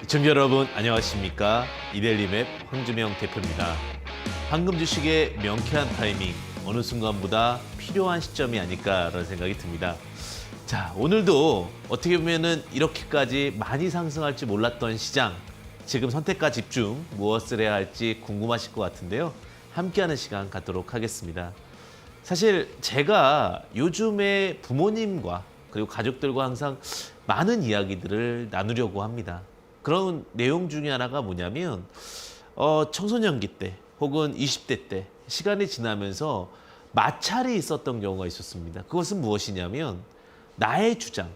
시청자 여러분 안녕하십니까? 이데일리맵 황주명 대표입니다. 황금 주식의 명쾌한 타이밍, 어느 순간보다 필요한 시점이 아닐까라는 생각이 듭니다. 자, 오늘도 어떻게 보면은 이렇게까지 많이 상승할지 몰랐던 시장, 지금 선택과 집중, 무엇을 해야 할지 궁금하실 것 같은데요. 함께하는 시간 갖도록 하겠습니다. 사실 제가 요즘에 부모님과 그리고 가족들과 항상 많은 이야기들을 나누려고 합니다. 그런 내용 중에 하나가 뭐냐면 청소년기 때 혹은 20대 때 시간이 지나면서 마찰이 있었던 경우가 있었습니다. 그것은 무엇이냐면 나의 주장,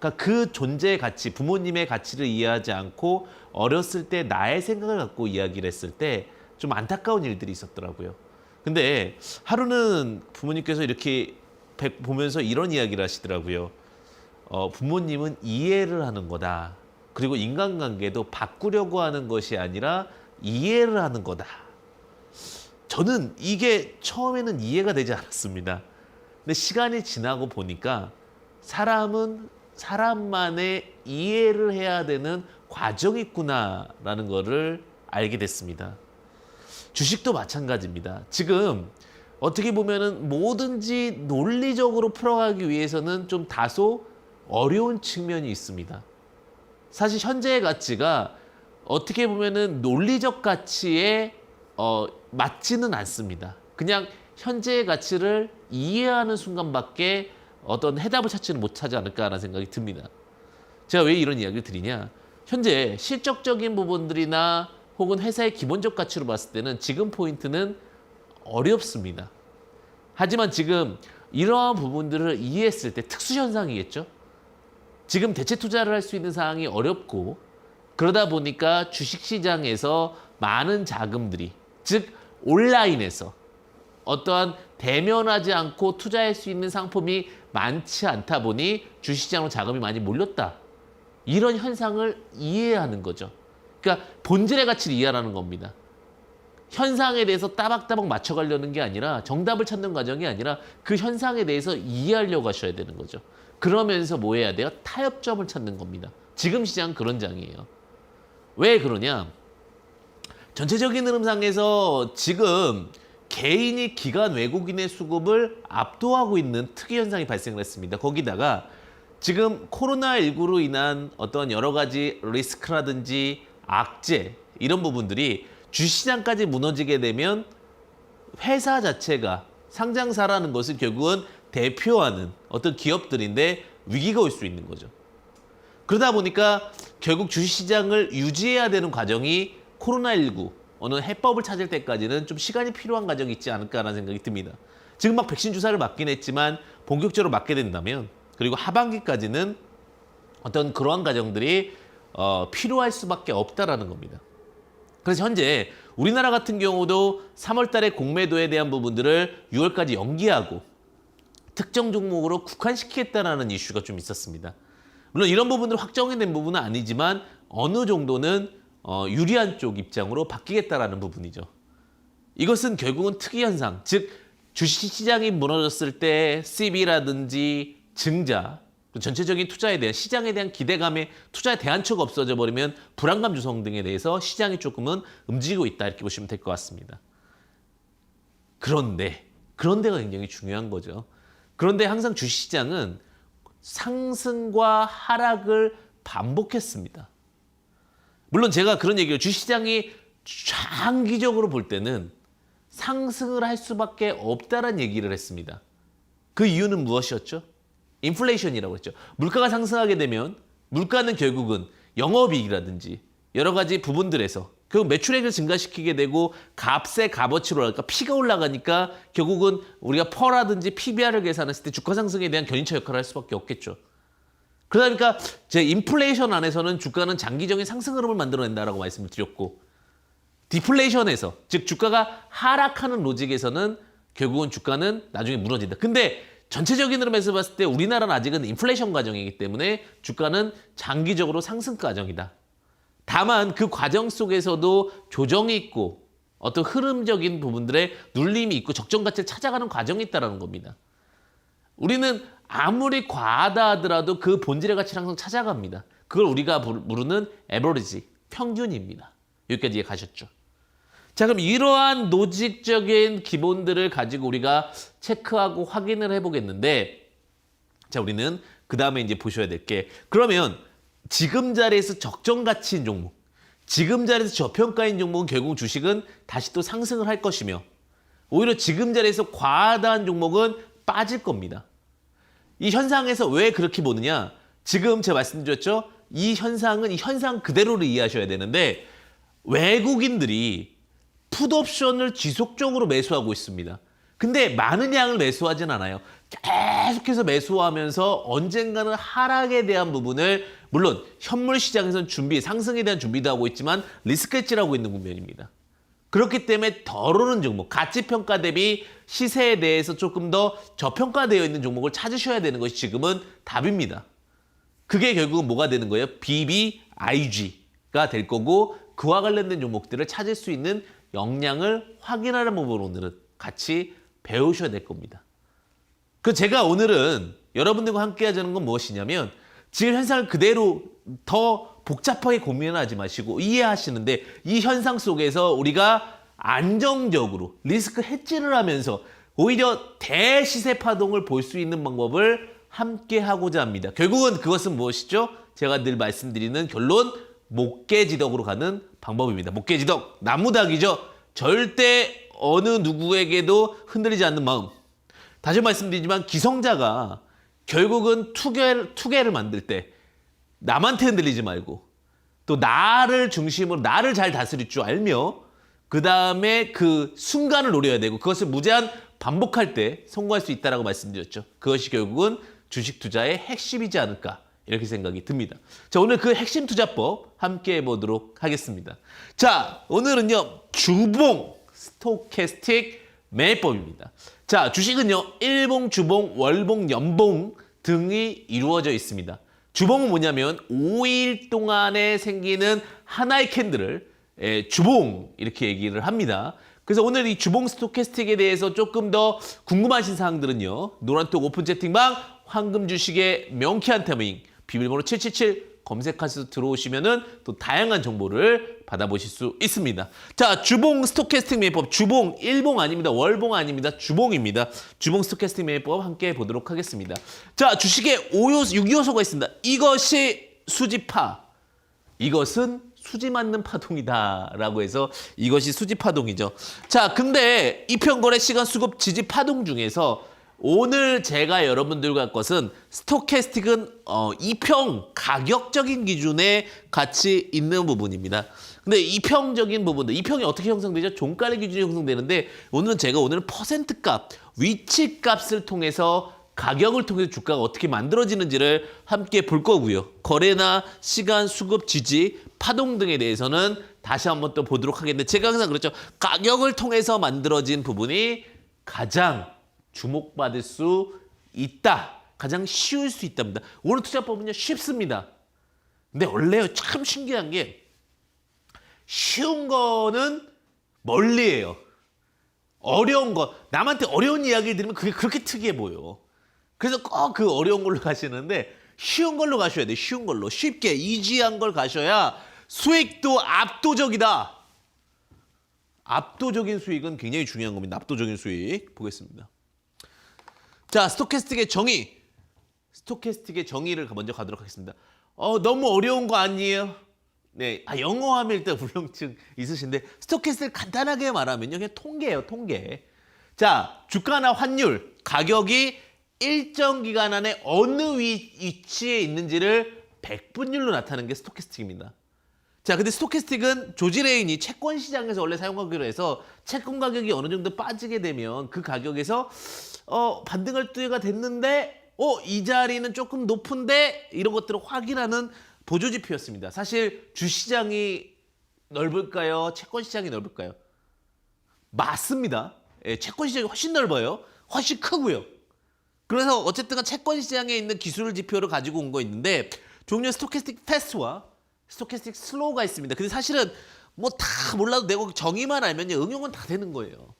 그러니까 그 존재의 가치, 부모님의 가치를 이해하지 않고 어렸을 때 나의 생각을 갖고 이야기를 했을 때 좀 안타까운 일들이 있었더라고요. 근데 하루는 부모님께서 이렇게 보면서 이런 이야기를 하시더라고요. 부모님은 이해를 하는 거다. 그리고 인간관계도 바꾸려고 하는 것이 아니라 이해를 하는 거다. 저는 이게 처음에는 이해가 되지 않았습니다. 근데 시간이 지나고 보니까 사람은 사람만의 이해를 해야 되는 과정이 있구나라는 거를 알게 됐습니다. 주식도 마찬가지입니다. 지금 어떻게 보면은 뭐든지 논리적으로 풀어가기 위해서는 좀 다소 어려운 측면이 있습니다. 사실 현재의 가치가 어떻게 보면은 논리적 가치에 맞지는 않습니다. 그냥 현재의 가치를 이해하는 순간밖에 어떤 해답을 찾지는 못하지 않을까라는 생각이 듭니다. 제가 왜 이런 이야기를 드리냐? 현재 실적적인 부분들이나 혹은 회사의 기본적 가치로 봤을 때는 지금 포인트는 어렵습니다. 하지만 지금 이러한 부분들을 이해했을 때 특수현상이겠죠? 지금 대체 투자를 할 수 있는 상황이 어렵고 그러다 보니까 주식시장에서 많은 자금들이, 즉 온라인에서 어떠한 대면하지 않고 투자할 수 있는 상품이 많지 않다 보니 주식시장으로 자금이 많이 몰렸다. 이런 현상을 이해하는 거죠. 그러니까 본질의 가치를 이해하라는 겁니다. 현상에 대해서 따박따박 맞춰가려는 게 아니라 정답을 찾는 과정이 아니라 그 현상에 대해서 이해하려고 하셔야 되는 거죠. 그러면서 뭐 해야 돼요? 타협점을 찾는 겁니다. 지금 시장은 그런 장이에요. 왜 그러냐? 전체적인 흐름상에서 지금 개인이 기관 외국인의 수급을 압도하고 있는 특이 현상이 발생을 했습니다. 거기다가 지금 코로나19로 인한 어떤 여러 가지 리스크라든지 악재 이런 부분들이 주시장까지 무너지게 되면 회사 자체가 상장사라는 것은 결국은 대표하는 어떤 기업들인데 위기가 올 수 있는 거죠. 그러다 보니까 결국 주식시장을 유지해야 되는 과정이 코로나19 어느 해법을 찾을 때까지는 좀 시간이 필요한 과정이 있지 않을까라는 생각이 듭니다. 지금 막 백신 주사를 맞긴 했지만 본격적으로 맞게 된다면 그리고 하반기까지는 어떤 그러한 과정들이 필요할 수밖에 없다라는 겁니다. 그래서 현재 우리나라 같은 경우도 3월 달에 공매도에 대한 부분들을 6월까지 연기하고 특정 종목으로 국한시키겠다라는 이슈가 좀 있었습니다. 물론 이런 부분들 확정이 된 부분은 아니지만 어느 정도는 유리한 쪽 입장으로 바뀌겠다라는 부분이죠. 이것은 결국은 특이 현상, 즉 주식시장이 무너졌을 때 CB라든지 증자, 전체적인 투자에 대한 시장에 대한 기대감에 투자의 대안처가 없어져 버리면 불안감 조성 등에 대해서 시장이 조금은 움직이고 있다 이렇게 보시면 될 것 같습니다. 그런데가 굉장히 중요한 거죠. 그런데 항상 주식시장은 상승과 하락을 반복했습니다. 물론 제가 그런 얘기를 주식시장이 장기적으로 볼 때는 상승을 할 수밖에 없다는 얘기를 했습니다. 그 이유는 무엇이었죠? 인플레이션이라고 했죠. 물가가 상승하게 되면 물가는 결국은 영업이익이라든지 여러 가지 부분들에서 결국 매출액을 증가시키게 되고 값의 값어치로 할까 피가 올라가니까 결국은 우리가 퍼라든지 PBR을 계산했을 때 주가 상승에 대한 견인차 역할을 할 수밖에 없겠죠. 그러니까 제 인플레이션 안에서는 주가는 장기적인 상승 흐름을 만들어낸다라고 말씀을 드렸고 디플레이션에서 즉 주가가 하락하는 로직에서는 결국은 주가는 나중에 무너진다. 근데 전체적인 흐름에서 봤을 때 우리나라는 아직은 인플레이션 과정이기 때문에 주가는 장기적으로 상승 과정이다. 다만 그 과정 속에서도 조정이 있고 어떤 흐름적인 부분들의 눌림이 있고 적정 가치를 찾아가는 과정이 있다는 겁니다. 우리는 아무리 과하다 하더라도 그 본질의 가치를 항상 찾아갑니다. 그걸 우리가 부르는 에버리지, 평균입니다. 여기까지 가셨죠? 자, 그럼 이러한 노직적인 기본들을 가지고 우리가 체크하고 확인을 해보겠는데, 자, 우리는 그 다음에 이제 보셔야 될 게, 그러면 지금 자리에서 적정 가치인 종목, 지금 자리에서 저평가인 종목은 결국 주식은 다시 또 상승을 할 것이며, 오히려 지금 자리에서 과다한 종목은 빠질 겁니다. 이 현상에서 왜 그렇게 보느냐? 지금 제가 말씀드렸죠? 이 현상은 이 현상 그대로를 이해하셔야 되는데, 외국인들이 풋옵션을 지속적으로 매수하고 있습니다. 근데 많은 양을 매수하진 않아요. 계속해서 매수하면서 언젠가는 하락에 대한 부분을, 물론 현물 시장에서는 상승에 대한 준비도 하고 있지만 리스크 해지를 하고 있는 국면입니다. 그렇기 때문에 덜 오른 종목, 가치평가 대비 시세에 대해서 조금 더 저평가되어 있는 종목을 찾으셔야 되는 것이 지금은 답입니다. 그게 결국은 뭐가 되는 거예요? BBIG가 될 거고, 그와 관련된 종목들을 찾을 수 있는 역량을 확인하는 부분으로 오늘은 같이 배우셔야 될 겁니다. 제가 오늘은 여러분들과 함께 하자는 건 무엇이냐면, 지금 현상을 그대로 더 복잡하게 고민하지 마시고 이해하시는데, 이 현상 속에서 우리가 안정적으로 리스크 해지를 하면서 오히려 대시세 파동을 볼 수 있는 방법을 함께 하고자 합니다. 결국은 그것은 무엇이죠? 제가 늘 말씀드리는 결론, 목깨지덕으로 가는 방법입니다. 목깨지덕, 나무닥이죠. 절대 어느 누구에게도 흔들리지 않는 마음. 다시 말씀드리지만 기성자가 결국은 투개를 만들 때 남한테 흔들리지 말고 또 나를 중심으로 나를 잘 다스릴 줄 알며 그 다음에 그 순간을 노려야 되고 그것을 무제한 반복할 때 성공할 수 있다라고 말씀드렸죠. 그것이 결국은 주식 투자의 핵심이지 않을까 이렇게 생각이 듭니다. 자, 오늘 그 핵심 투자법 함께 해보도록 하겠습니다. 자, 오늘은요 주봉 스토캐스틱 매매법입니다. 자, 주식은요 일봉, 주봉, 월봉, 연봉 등이 이루어져 있습니다. 주봉은 뭐냐면 5일 동안에 생기는 하나의 캔들을 주봉 이렇게 얘기를 합니다. 그래서 오늘 이 주봉 스토캐스틱에 대해서 조금 더 궁금하신 사항들은요, 노란톡 오픈 채팅방 황금 주식의 명쾌한 타이밍 비밀번호 777 검색하셔서 들어오시면은 또 다양한 정보를 받아보실 수 있습니다. 자, 주봉 스토캐스틱 매매법, 주봉 일봉 아닙니다. 월봉 아닙니다. 주봉입니다. 주봉 스토캐스틱 매매법 함께 보도록 하겠습니다. 자, 주식에 6요소가 있습니다. 이것이 수지파, 이것은 수지 맞는 파동이다라고 해서 이것이 수지 파동이죠. 자, 근데 이평거래 시간 수급 지지 파동 중에서 오늘 제가 여러분들과 할 것은 스토캐스틱은 이평 가격적인 기준에 같이 있는 부분입니다. 근데 이평적인 부분들, 이평이 어떻게 형성되죠? 종가의 기준이 형성되는데 오늘은 퍼센트값, 위치값을 통해서 가격을 통해서 주가가 어떻게 만들어지는지를 함께 볼 거고요. 거래나 시간, 수급, 지지, 파동 등에 대해서는 다시 한번 또 보도록 하겠는데, 제가 항상 그랬죠. 가격을 통해서 만들어진 부분이 가장 주목받을 수 있다. 가장 쉬울 수 있답니다. 오늘 투자법은요 쉽습니다. 근데 원래요 참 신기한 게 쉬운 거는 멀리해요. 어려운 거, 남한테 어려운 이야기를 들으면 그게 그렇게 특이해 보여. 그래서 꼭 그 어려운 걸로 가시는데 쉬운 걸로 가셔야 돼요. 쉬운 걸로. 쉽게 이지한 걸 가셔야 수익도 압도적이다. 압도적인 수익은 굉장히 중요한 겁니다. 압도적인 수익 보겠습니다. 자, 스토캐스틱의 정의를 먼저 가도록 하겠습니다. 너무 어려운 거 아니에요? 네, 영어 하면 일단 불능증 있으신데 스토캐스틱을 간단하게 말하면요, 그냥 통계예요, 통계. 자, 주가나 환율, 가격이 일정 기간 안에 어느 위치에 있는지를 백분율로 나타내는 게 스토캐스틱입니다. 자, 근데 스토캐스틱은 조지 레인이 채권 시장에서 원래 사용하기로 해서 채권 가격이 어느 정도 빠지게 되면 그 가격에서 반등할 때가 됐는데 이 자리는 조금 높은데 이런 것들을 확인하는 보조지표였습니다. 사실 주시장이 넓을까요? 채권 시장이 넓을까요? 맞습니다. 채권 시장이 훨씬 넓어요. 훨씬 크고요. 그래서 어쨌든 채권 시장에 있는 기술 지표를 가지고 온 거 있는데 종류 스토캐스틱 패스트와 스토캐스틱 슬로우가 있습니다. 근데 사실은 뭐 다 몰라도 되고 정의만 알면요 응용은 다 되는 거예요.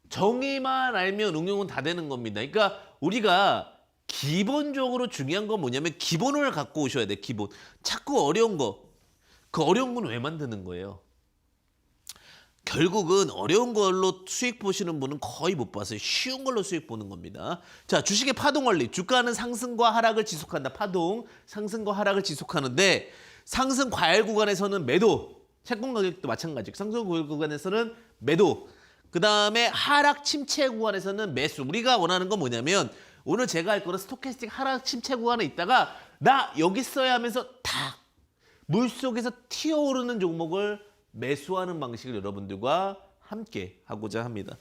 정의만 알면 응용은 다 되는 겁니다. 그러니까 우리가 기본적으로 중요한 건 뭐냐면 기본을 갖고 오셔야 돼. 기본. 자꾸 어려운 거. 그 어려운 건 왜 만드는 거예요? 결국은 어려운 걸로 수익 보시는 분은 거의 못 봤어요. 쉬운 걸로 수익 보는 겁니다. 자, 주식의 파동 원리. 주가는 상승과 하락을 지속한다. 파동, 상승과 하락을 지속하는데 상승 과열 구간에서는 매도. 채권 가격도 마찬가지. 상승 과열 구간에서는 매도. 그다음에 하락 침체 구간에서는 매수. 우리가 원하는 건 뭐냐면 오늘 제가 할 거는 스토캐스틱 하락 침체 구간에 있다가 나 여기 있어야 하면서 탁 물속에서 튀어오르는 종목을 매수하는 방식을 여러분들과 함께 하고자 합니다.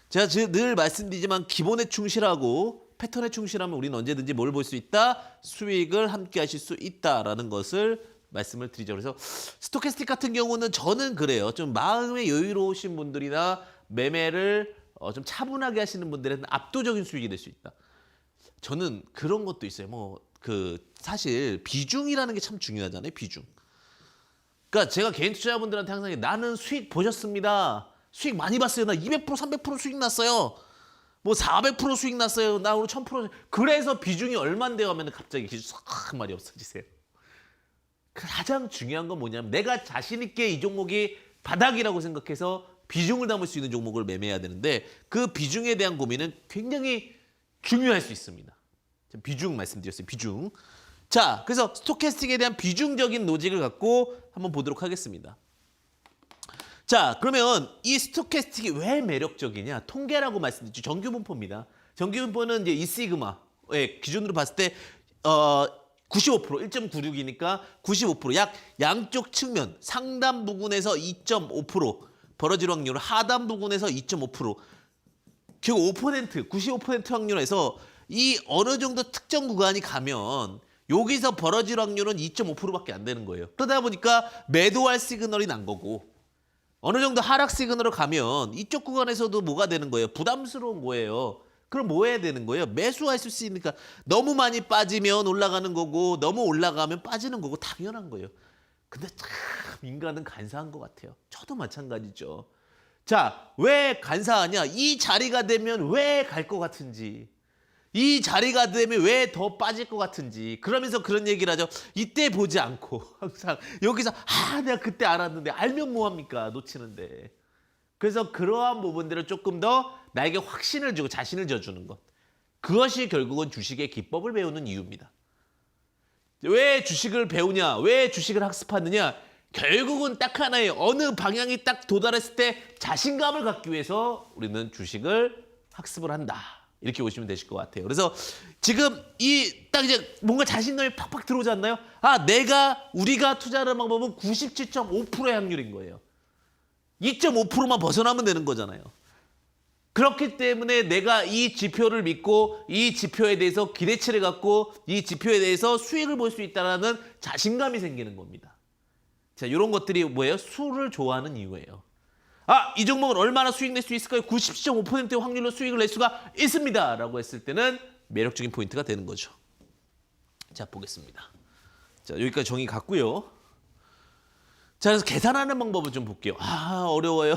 제가 늘 말씀드리지만 기본에 충실하고 패턴에 충실하면 우리는 언제든지 뭘 볼 수 있다? 수익을 함께 하실 수 있다라는 것을 말씀을 드리죠. 그래서 스토캐스틱 같은 경우는 저는 그래요. 좀 마음에 여유로우신 분들이나 매매를 좀 차분하게 하시는 분들은 압도적인 수익이 될 수 있다. 저는 그런 것도 있어요. 사실 비중이라는 게 참 중요하잖아요. 비중. 그러니까 제가 개인 투자자분들한테 항상 나는 수익 보셨습니다. 수익 많이 봤어요. 나 200%, 300% 수익 났어요. 뭐 400% 수익 났어요. 나 오늘 1000%. 그래서 비중이 얼만데요 하면 갑자기 싹 말이 없어지세요. 가장 중요한 건 뭐냐면 내가 자신 있게 이 종목이 바닥이라고 생각해서 비중을 담을 수 있는 종목을 매매해야 되는데 그 비중에 대한 고민은 굉장히 중요할 수 있습니다. 비중 말씀드렸어요. 비중. 자, 그래서 스토캐스틱에 대한 비중적인 로직을 갖고 한번 보도록 하겠습니다. 자, 그러면 이 스토캐스틱이 왜 매력적이냐? 통계라고 말씀드렸죠. 정규분포입니다. 정규분포는 이제 이 시그마의 기준으로 봤을 때 95%, 1.96이니까 95%, 약 양쪽 측면 상단 부근에서 2.5%, 벌어질 확률 하단 부근에서 2.5%, 결국 5%, 95% 확률에서 이 어느 정도 특정 구간이 가면 여기서 벌어질 확률은 2.5%밖에 안 되는 거예요. 그러다 보니까 매도할 시그널이 난 거고 어느 정도 하락 시그널로 가면 이쪽 구간에서도 뭐가 되는 거예요? 부담스러운 거예요. 그럼 뭐 해야 되는 거예요? 매수할 수 있으니까 너무 많이 빠지면 올라가는 거고 너무 올라가면 빠지는 거고 당연한 거예요. 근데 참 인간은 간사한 것 같아요. 저도 마찬가지죠. 자, 왜 간사하냐? 이 자리가 되면 왜 갈 것 같은지, 이 자리가 되면 왜 더 빠질 것 같은지, 그러면서 그런 얘기를 하죠. 이때 보지 않고 항상 여기서 내가 그때 알았는데 알면 뭐합니까? 놓치는데. 그래서 그러한 부분들을 조금 더 나에게 확신을 주고 자신을 져주는 것. 그것이 결국은 주식의 기법을 배우는 이유입니다. 왜 주식을 배우냐? 왜 주식을 학습하느냐? 결국은 딱 하나예요. 어느 방향이 딱 도달했을 때 자신감을 갖기 위해서 우리는 주식을 학습을 한다. 이렇게 보시면 되실 것 같아요. 그래서 지금 딱 이제 뭔가 자신감이 팍팍 들어오지 않나요? 우리가 투자하는 방법은 97.5%의 확률인 거예요. 2.5%만 벗어나면 되는 거잖아요. 그렇기 때문에 내가 이 지표를 믿고 이 지표에 대해서 기대치를 갖고 이 지표에 대해서 수익을 볼 수 있다는 자신감이 생기는 겁니다. 자, 이런 것들이 뭐예요? 수를 좋아하는 이유예요. 이 종목은 얼마나 수익 낼 수 있을까요? 97.5%의 확률로 수익을 낼 수가 있습니다. 라고 했을 때는 매력적인 포인트가 되는 거죠. 자, 보겠습니다. 자, 여기까지 정의 갔고요. 자, 그래서 계산하는 방법을 좀 볼게요. 어려워요.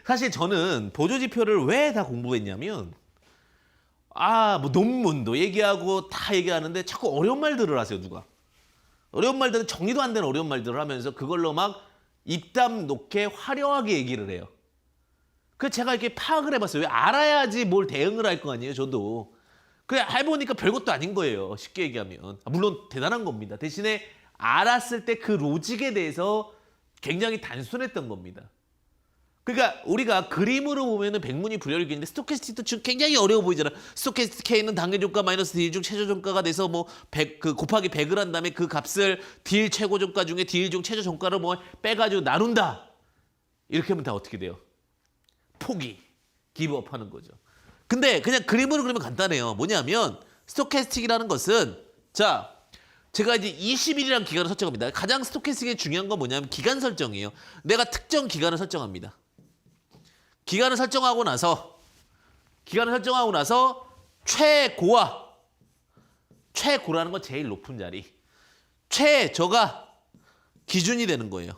사실 저는 보조지표를 왜 다 공부했냐면 뭐 논문도 얘기하고 다 얘기하는데 자꾸 어려운 말들을 하세요, 누가. 어려운 말들은 정리도 안 되는 어려운 말들을 하면서 그걸로 막 입담 높게 화려하게 얘기를 해요. 그래서 제가 이렇게 파악을 해봤어요. 왜 알아야지 뭘 대응을 할 거 아니에요, 저도. 그래 해보니까 별것도 아닌 거예요, 쉽게 얘기하면. 물론 대단한 겁니다. 대신에 알았을 때 그 로직에 대해서 굉장히 단순했던 겁니다. 그러니까 우리가 그림으로 보면은 백문이 불여일견인데 스토캐스틱도 지금 굉장히 어려워 보이잖아. 스토캐스틱 K는 단계종가 마이너스 딜 중 최저종가가 돼서 곱하기 100을 한 다음에 그 값을 딜 최고종가 중에 딜 중 최저종가를 빼가지고 나눈다. 이렇게 하면 다 어떻게 돼요? 포기, 기브업 하는 거죠. 근데 그냥 그림으로 그리면 간단해요. 뭐냐면 스토캐스틱이라는 것은 제가 이제 20일이라는 기간을 설정합니다. 가장 스토캐스틱의 중요한 건 뭐냐면 기간 설정이에요. 내가 특정 기간을 설정합니다. 기간을 설정하고 나서 최고라는 건 제일 높은 자리, 최저가 기준이 되는 거예요.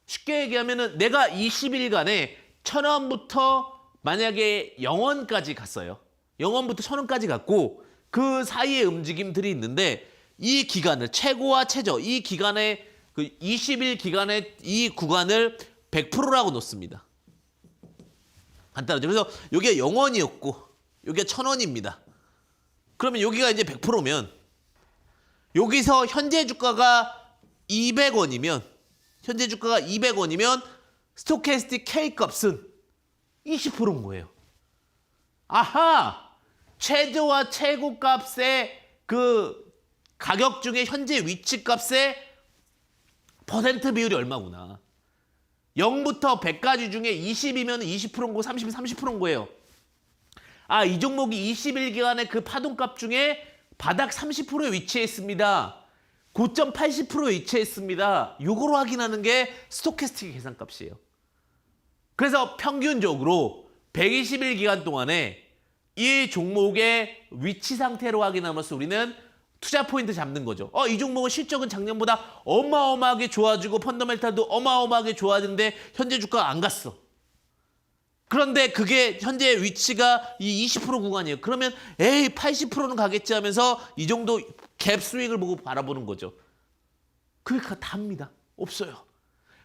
쉽게 얘기하면은 내가 20일간에 1,000원부터 만약에 0원까지 갔어요. 0원부터 1000원까지 갔고 그 사이에 움직임들이 있는데 이 기간을 최고와 최저 이 기간에 그 20일 기간의 이 구간을 100%라고 놓습니다. 간단하죠. 그래서 여기가 0원이었고 여기가 1000원입니다. 그러면 여기가 이제 100%면 여기서 현재 주가가 200원이면 현재 주가가 200원이면 스토캐스틱 K 값은 20%인 거예요. 아하! 최저와 최고 값의 그 가격 중에 현재 위치 값의 퍼센트 비율이 얼마구나. 0부터 100까지 중에 20이면 20%인 거고 30이면 30%인 거예요. 아, 이 종목이 20일 기간의 그 파동값 중에 바닥 30%에 위치해 있습니다. 고점 80%에 위치해 있습니다. 요거로 확인하는 게 스토캐스틱 계산값이에요. 그래서 평균적으로 120일 기간 동안에 이 종목의 위치 상태로 확인하면서 우리는 투자 포인트 잡는 거죠. 이 종목은 실적은 작년보다 어마어마하게 좋아지고 펀더멘탈도 어마어마하게 좋아지는데 현재 주가가 안 갔어. 그런데 그게 현재 위치가 이 20% 구간이에요. 그러면 에이 80%는 가겠지 하면서 이 정도 갭 스윙을 보고 바라보는 거죠. 그게 답니다. 없어요.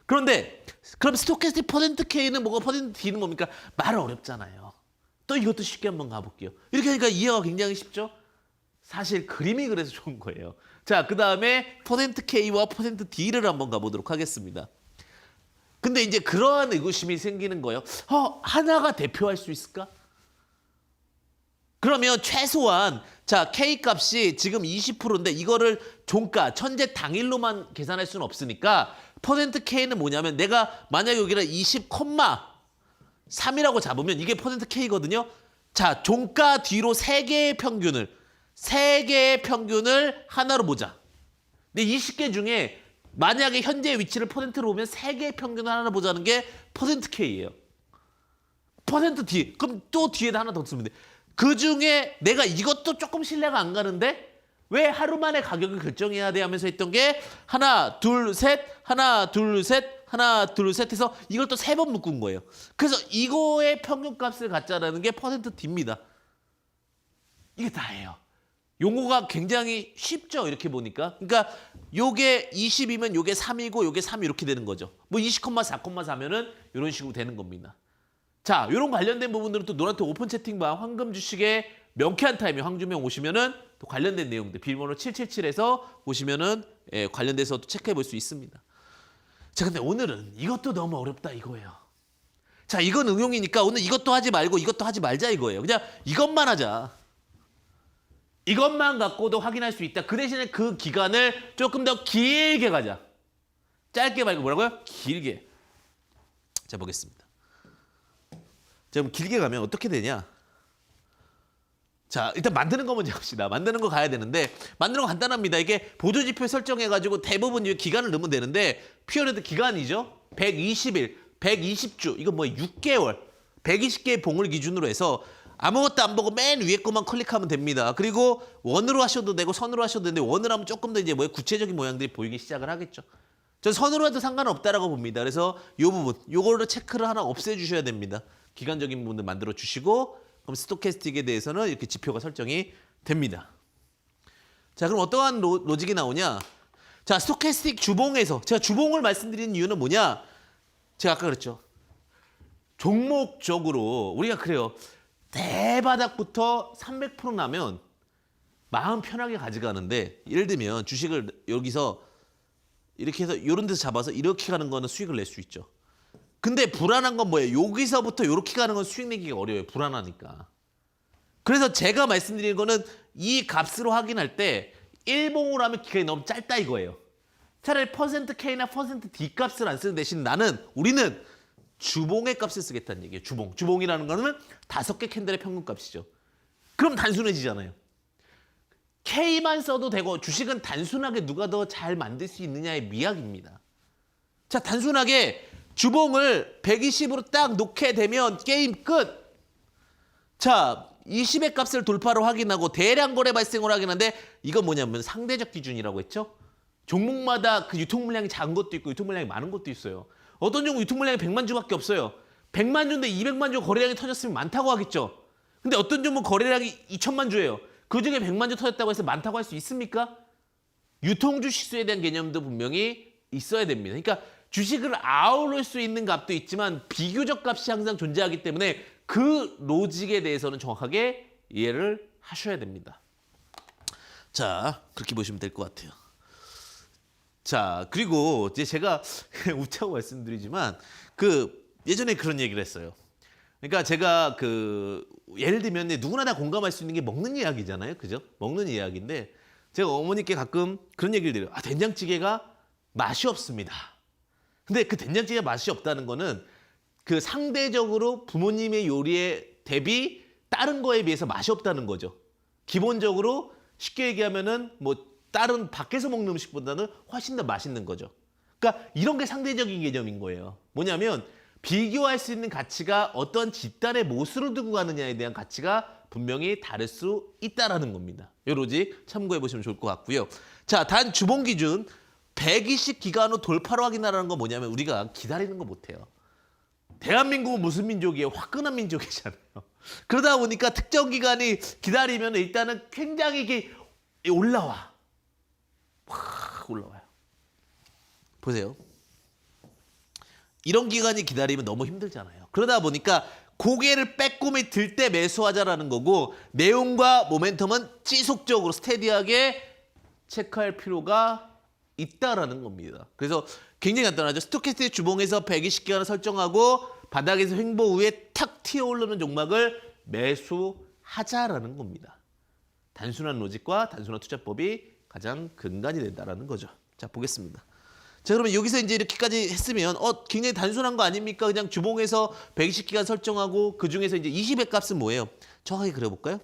그런데 그럼 스토캐스틱 퍼센트 K는 뭐고 퍼센트 D는 뭡니까? 말 어렵잖아요. 또 이것도 쉽게 한번 가볼게요. 이렇게 하니까 이해가 굉장히 쉽죠? 사실 그림이 그래서 좋은 거예요. 자, 그 다음에 퍼센트 K와 퍼센트 D를 한번 가보도록 하겠습니다. 근데 이제 그러한 의구심이 생기는 거예요. 하나가 대표할 수 있을까? 그러면 최소한 자 K 값이 지금 20%인데 이거를 종가 천재 당일로만 계산할 수는 없으니까 퍼센트 K는 뭐냐면 내가 만약에 여기를 20,3이라고 잡으면 이게 퍼센트 K거든요. 자 종가 뒤로 3개의 평균을 하나로 보자. 근데 20개 중에 만약에 현재 위치를 퍼센트로 보면 3개의 평균을 하나 보자는 게 퍼센트 K예요. 퍼센트 D. 그럼 또 뒤에다 하나 더 쓰면 돼. 그 중에 내가 이것도 조금 신뢰가 안 가는데 왜 하루 만에 가격을 결정해야 돼 하면서 했던 게 하나, 둘, 셋, 하나, 둘, 셋, 하나, 둘, 셋 해서 이걸 또 3번 묶은 거예요. 그래서 이거의 평균값을 갖자라는 게 퍼센트 D입니다. 이게 다예요. 용어가 굉장히 쉽죠. 이렇게 보니까. 그러니까 요게 20이면 요게 3이고 요게 3 이렇게 되는 거죠. 뭐 20,4,4면은 이런 식으로 되는 겁니다. 자, 이런 관련된 부분들은 또 노란톡 오픈 채팅방 황금 주식의 명쾌한 타이밍 황주명 오시면은 또 관련된 내용들 비밀번호 777에서 보시면은 관련돼서 또 체크해 볼 수 있습니다. 자, 근데 오늘은 이것도 너무 어렵다 이거예요. 자, 이건 응용이니까 오늘 이것도 하지 말고 이것도 하지 말자 이거예요. 그냥 이것만 하자. 이것만 갖고도 확인할 수 있다. 그 대신에 그 기간을 조금 더 길게 가자. 짧게 말고 뭐라고요? 길게. 자, 보겠습니다. 자, 그럼 길게 가면 어떻게 되냐? 자, 일단 만드는 거 먼저 합시다. 만드는 거 가야 되는데 만드는 거 간단합니다. 이게 보조지표 설정해가지고 대부분 이 기간을 넣으면 되는데 피어레드 기간이죠. 120일, 120주, 이건 뭐 6개월, 120개의 봉을 기준으로 해서 아무것도 안 보고 맨 위에 것만 클릭하면 됩니다. 그리고 원으로 하셔도 되고 선으로 하셔도 되는데 원으로 하면 조금 더 이제 구체적인 모양들이 보이기 시작을 하겠죠. 전 선으로 해도 상관없다라고 봅니다. 그래서 이 부분, 요거를 체크를 하나 없애주셔야 됩니다. 기간적인 부분들 만들어 주시고 그럼 스토캐스틱에 대해서는 이렇게 지표가 설정이 됩니다. 자, 그럼 어떠한 로직이 나오냐? 자, 스토캐스틱 주봉에서 제가 주봉을 말씀드리는 이유는 뭐냐? 제가 아까 그랬죠. 종목적으로 우리가 그래요. 대바닥부터 300% 나면 마음 편하게 가져가는데 예를 들면 주식을 여기서 이렇게 해서 이런 데서 잡아서 이렇게 가는 거는 수익을 낼 수 있죠. 근데 불안한 건 뭐예요? 여기서부터 이렇게 가는 건 수익 내기가 어려워요. 불안하니까. 그래서 제가 말씀드리는 거는 이 값으로 확인할 때 일봉으로 하면 기간이 너무 짧다 이거예요. 차라리 퍼센트 K나 퍼센트 D 값을 안 쓰는 대신 우리는 주봉의 값을 쓰겠다는 얘기예요. 주봉이라는 거는 5개 캔들의 평균값이죠. 그럼 단순해지잖아요. K만 써도 되고 주식은 단순하게 누가 더 잘 만들 수 있느냐의 미학입니다. 자, 단순하게 주봉을 120으로 딱 놓게 되면 게임 끝. 자, 20의 값을 돌파로 확인하고 대량 거래 발생을 확인하는데 이건 뭐냐면 상대적 기준이라고 했죠. 종목마다 그 유통 물량이 작은 것도 있고 유통 물량이 많은 것도 있어요. 어떤 종목 유통 물량이 100만 주밖에 없어요. 100만 주인데 200만 주 거래량이 터졌으면 많다고 하겠죠. 근데 어떤 종목 거래량이 2천만 주예요. 그중에 100만 주 터졌다고 해서 많다고 할 수 있습니까? 유통 주식수에 대한 개념도 분명히 있어야 됩니다. 그러니까 주식을 아우를 수 있는 값도 있지만 비교적 값이 항상 존재하기 때문에 그 로직에 대해서는 정확하게 이해를 하셔야 됩니다. 자, 그렇게 보시면 될 것 같아요. 자, 그리고 이제 제가 웃자고 말씀드리지만 예전에 그런 얘기를 했어요. 그러니까 제가 예를 들면 누구나 다 공감할 수 있는 게 먹는 이야기잖아요. 그죠? 먹는 이야기인데 제가 어머니께 가끔 그런 얘기를 드려요. 아, 된장찌개가 맛이 없습니다. 근데 그 된장찌개가 맛이 없다는 거는 상대적으로 부모님의 요리에 대비 다른 거에 비해서 맛이 없다는 거죠. 기본적으로 쉽게 얘기하면은 다른 밖에서 먹는 음식보다는 훨씬 더 맛있는 거죠. 그러니까 이런 게 상대적인 개념인 거예요. 뭐냐면 비교할 수 있는 가치가 어떤 집단의 모습을 두고 가느냐에 대한 가치가 분명히 다를 수 있다라는 겁니다. 이 로직 참고해 보시면 좋을 것 같고요. 자, 단 주봉 기준 120 기간 후 돌파로 확인하라는 건 뭐냐면 우리가 기다리는 거 못해요. 대한민국은 무슨 민족이에요? 화끈한 민족이잖아요. 그러다 보니까 특정 기간이 기다리면 일단은 굉장히 이게 올라와. 확 올라와요. 보세요. 이런 기간이 기다리면 너무 힘들잖아요. 그러다 보니까 고개를 빼꼼히 들 때 매수하자라는 거고 내용과 모멘텀은 지속적으로 스테디하게 체크할 필요가 있다라는 겁니다. 그래서 굉장히 간단하죠. 스토캐스틱 주봉에서 120기간을 설정하고 바닥에서 횡보 후에 탁 튀어오르는 종목을 매수하자라는 겁니다. 단순한 로직과 단순한 투자법이 가장 근간이 된다라는 거죠. 자, 보겠습니다. 자, 그러면 여기서 이제 이렇게까지 했으면 굉장히 단순한 거 아닙니까? 그냥 주봉에서 120기간 설정하고 그중에서 이제 20의 값은 뭐예요? 정확하게 그려볼까요?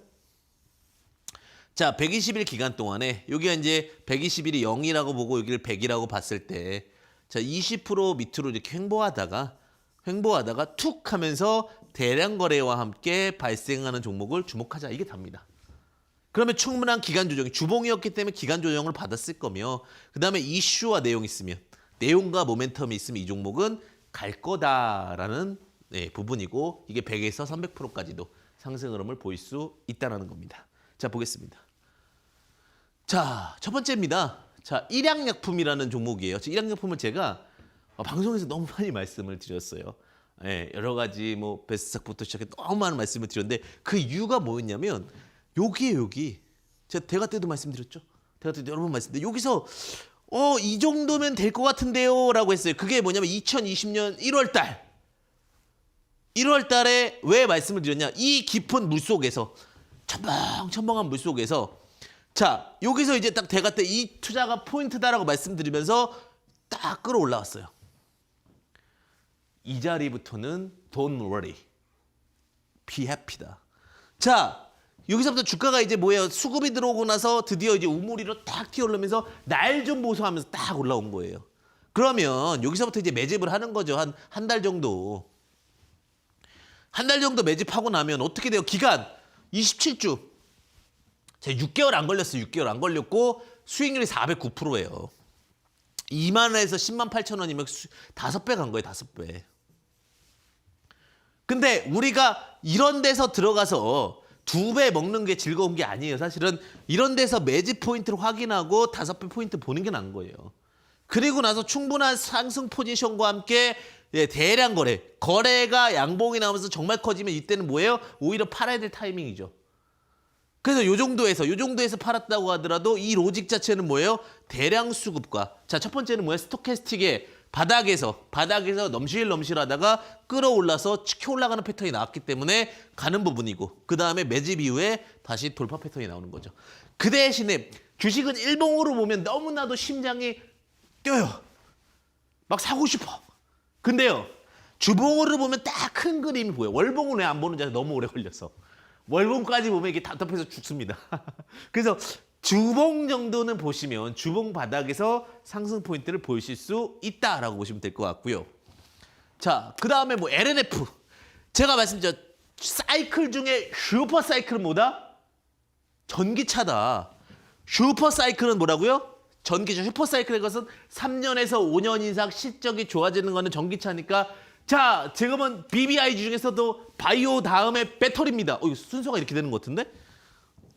자, 120일 기간 동안에 여기가 이제 120일이 0이라고 보고 여기를 100이라고 봤을 때 자, 20% 밑으로 이렇게 횡보하다가 툭 하면서 대량 거래와 함께 발생하는 종목을 주목하자. 이게 답니다. 그러면 충분한 기간 조정이 주봉이었기 때문에 기간 조정을 받았을 거며 그다음에 이슈와 내용이 있으면 내용과 모멘텀이 있으면 이 종목은 갈 거다라는 부분이고 이게 100에서 300%까지도 상승 흐름을 보일 수 있다는 겁니다. 자, 보겠습니다. 자, 첫 번째입니다. 자, 일양약품이라는 종목이에요. 일양약품은 제가 방송에서 너무 많이 말씀을 드렸어요. 여러 가지 베스트삭부터 시작해 너무 많은 말씀을 드렸는데 그 이유가 뭐였냐면 여기에 여기 제가 대화 때도 말씀드렸죠. 대화 때도 여러 번 말씀드렸는데 여기서 이 정도면 될 것 같은데요 라고 했어요. 그게 뭐냐면 2020년 1월 달에 왜 말씀을 드렸냐. 이 깊은 물속에서 첨벙첨벙한 물속에서 자, 여기서 이제 딱 대가 때 이 투자가 포인트다라고 말씀드리면서 딱 끌어올라왔어요. 이 자리부터는 don't worry, be happy다. 자, 여기서부터 주가가 이제 뭐예요? 수급이 들어오고 나서 드디어 이제 우물이로 딱 튀어오르면서 날 좀 보소하면서 딱 올라온 거예요. 그러면 여기서부터 이제 매집을 하는 거죠. 한 달 정도. 한 달 정도 매집하고 나면 어떻게 돼요? 기간 27주. 제가 6개월 안 걸렸어요. 6개월 안 걸렸고 수익률이 409%예요. 2만 원에서 10만 8천 원이면 5배 간 거예요. 5배. 근데 우리가 이런 데서 들어가서 2배 먹는 게 즐거운 게 아니에요. 사실은 이런 데서 매집 포인트를 확인하고 5배 포인트 보는 게 나은 거예요. 그리고 나서 충분한 상승 포지션과 함께 대량 거래가 양봉이 나오면서 정말 커지면 이때는 뭐예요? 오히려 팔아야 될 타이밍이죠. 그래서 요 정도에서 팔았다고 하더라도 이 로직 자체는 뭐예요? 대량 수급과 자, 첫 번째는 뭐예요? 스토캐스틱의 바닥에서 넘실넘실하다가 끌어올라서 치켜 올라가는 패턴이 나왔기 때문에 가는 부분이고 그 다음에 매집 이후에 다시 돌파 패턴이 나오는 거죠. 그 대신에 주식은 일봉으로 보면 너무나도 심장이 뛰어요. 막 사고 싶어. 근데요, 주봉으로 보면 딱 큰 그림이 보여요. 월봉은 왜 안 보는지 너무 오래 걸려서. 월봉까지 보면 이게 답답해서 죽습니다. 그래서 주봉 정도는 보시면 주봉 바닥에서 상승 포인트를 보실 수 있다라고 보시면 될 것 같고요. 자, 그 다음에 LNF. 제가 말씀드렸죠. 사이클 중에 슈퍼 사이클은 뭐다? 전기차다. 슈퍼 사이클은 뭐라고요? 전기차. 슈퍼 사이클의 것은 3년에서 5년 이상 실적이 좋아지는 거는 전기차니까 자, 지금은 BBIG 중에서도 바이오 다음에 배터리입니다. 이거 순서가 이렇게 되는 것 같은데?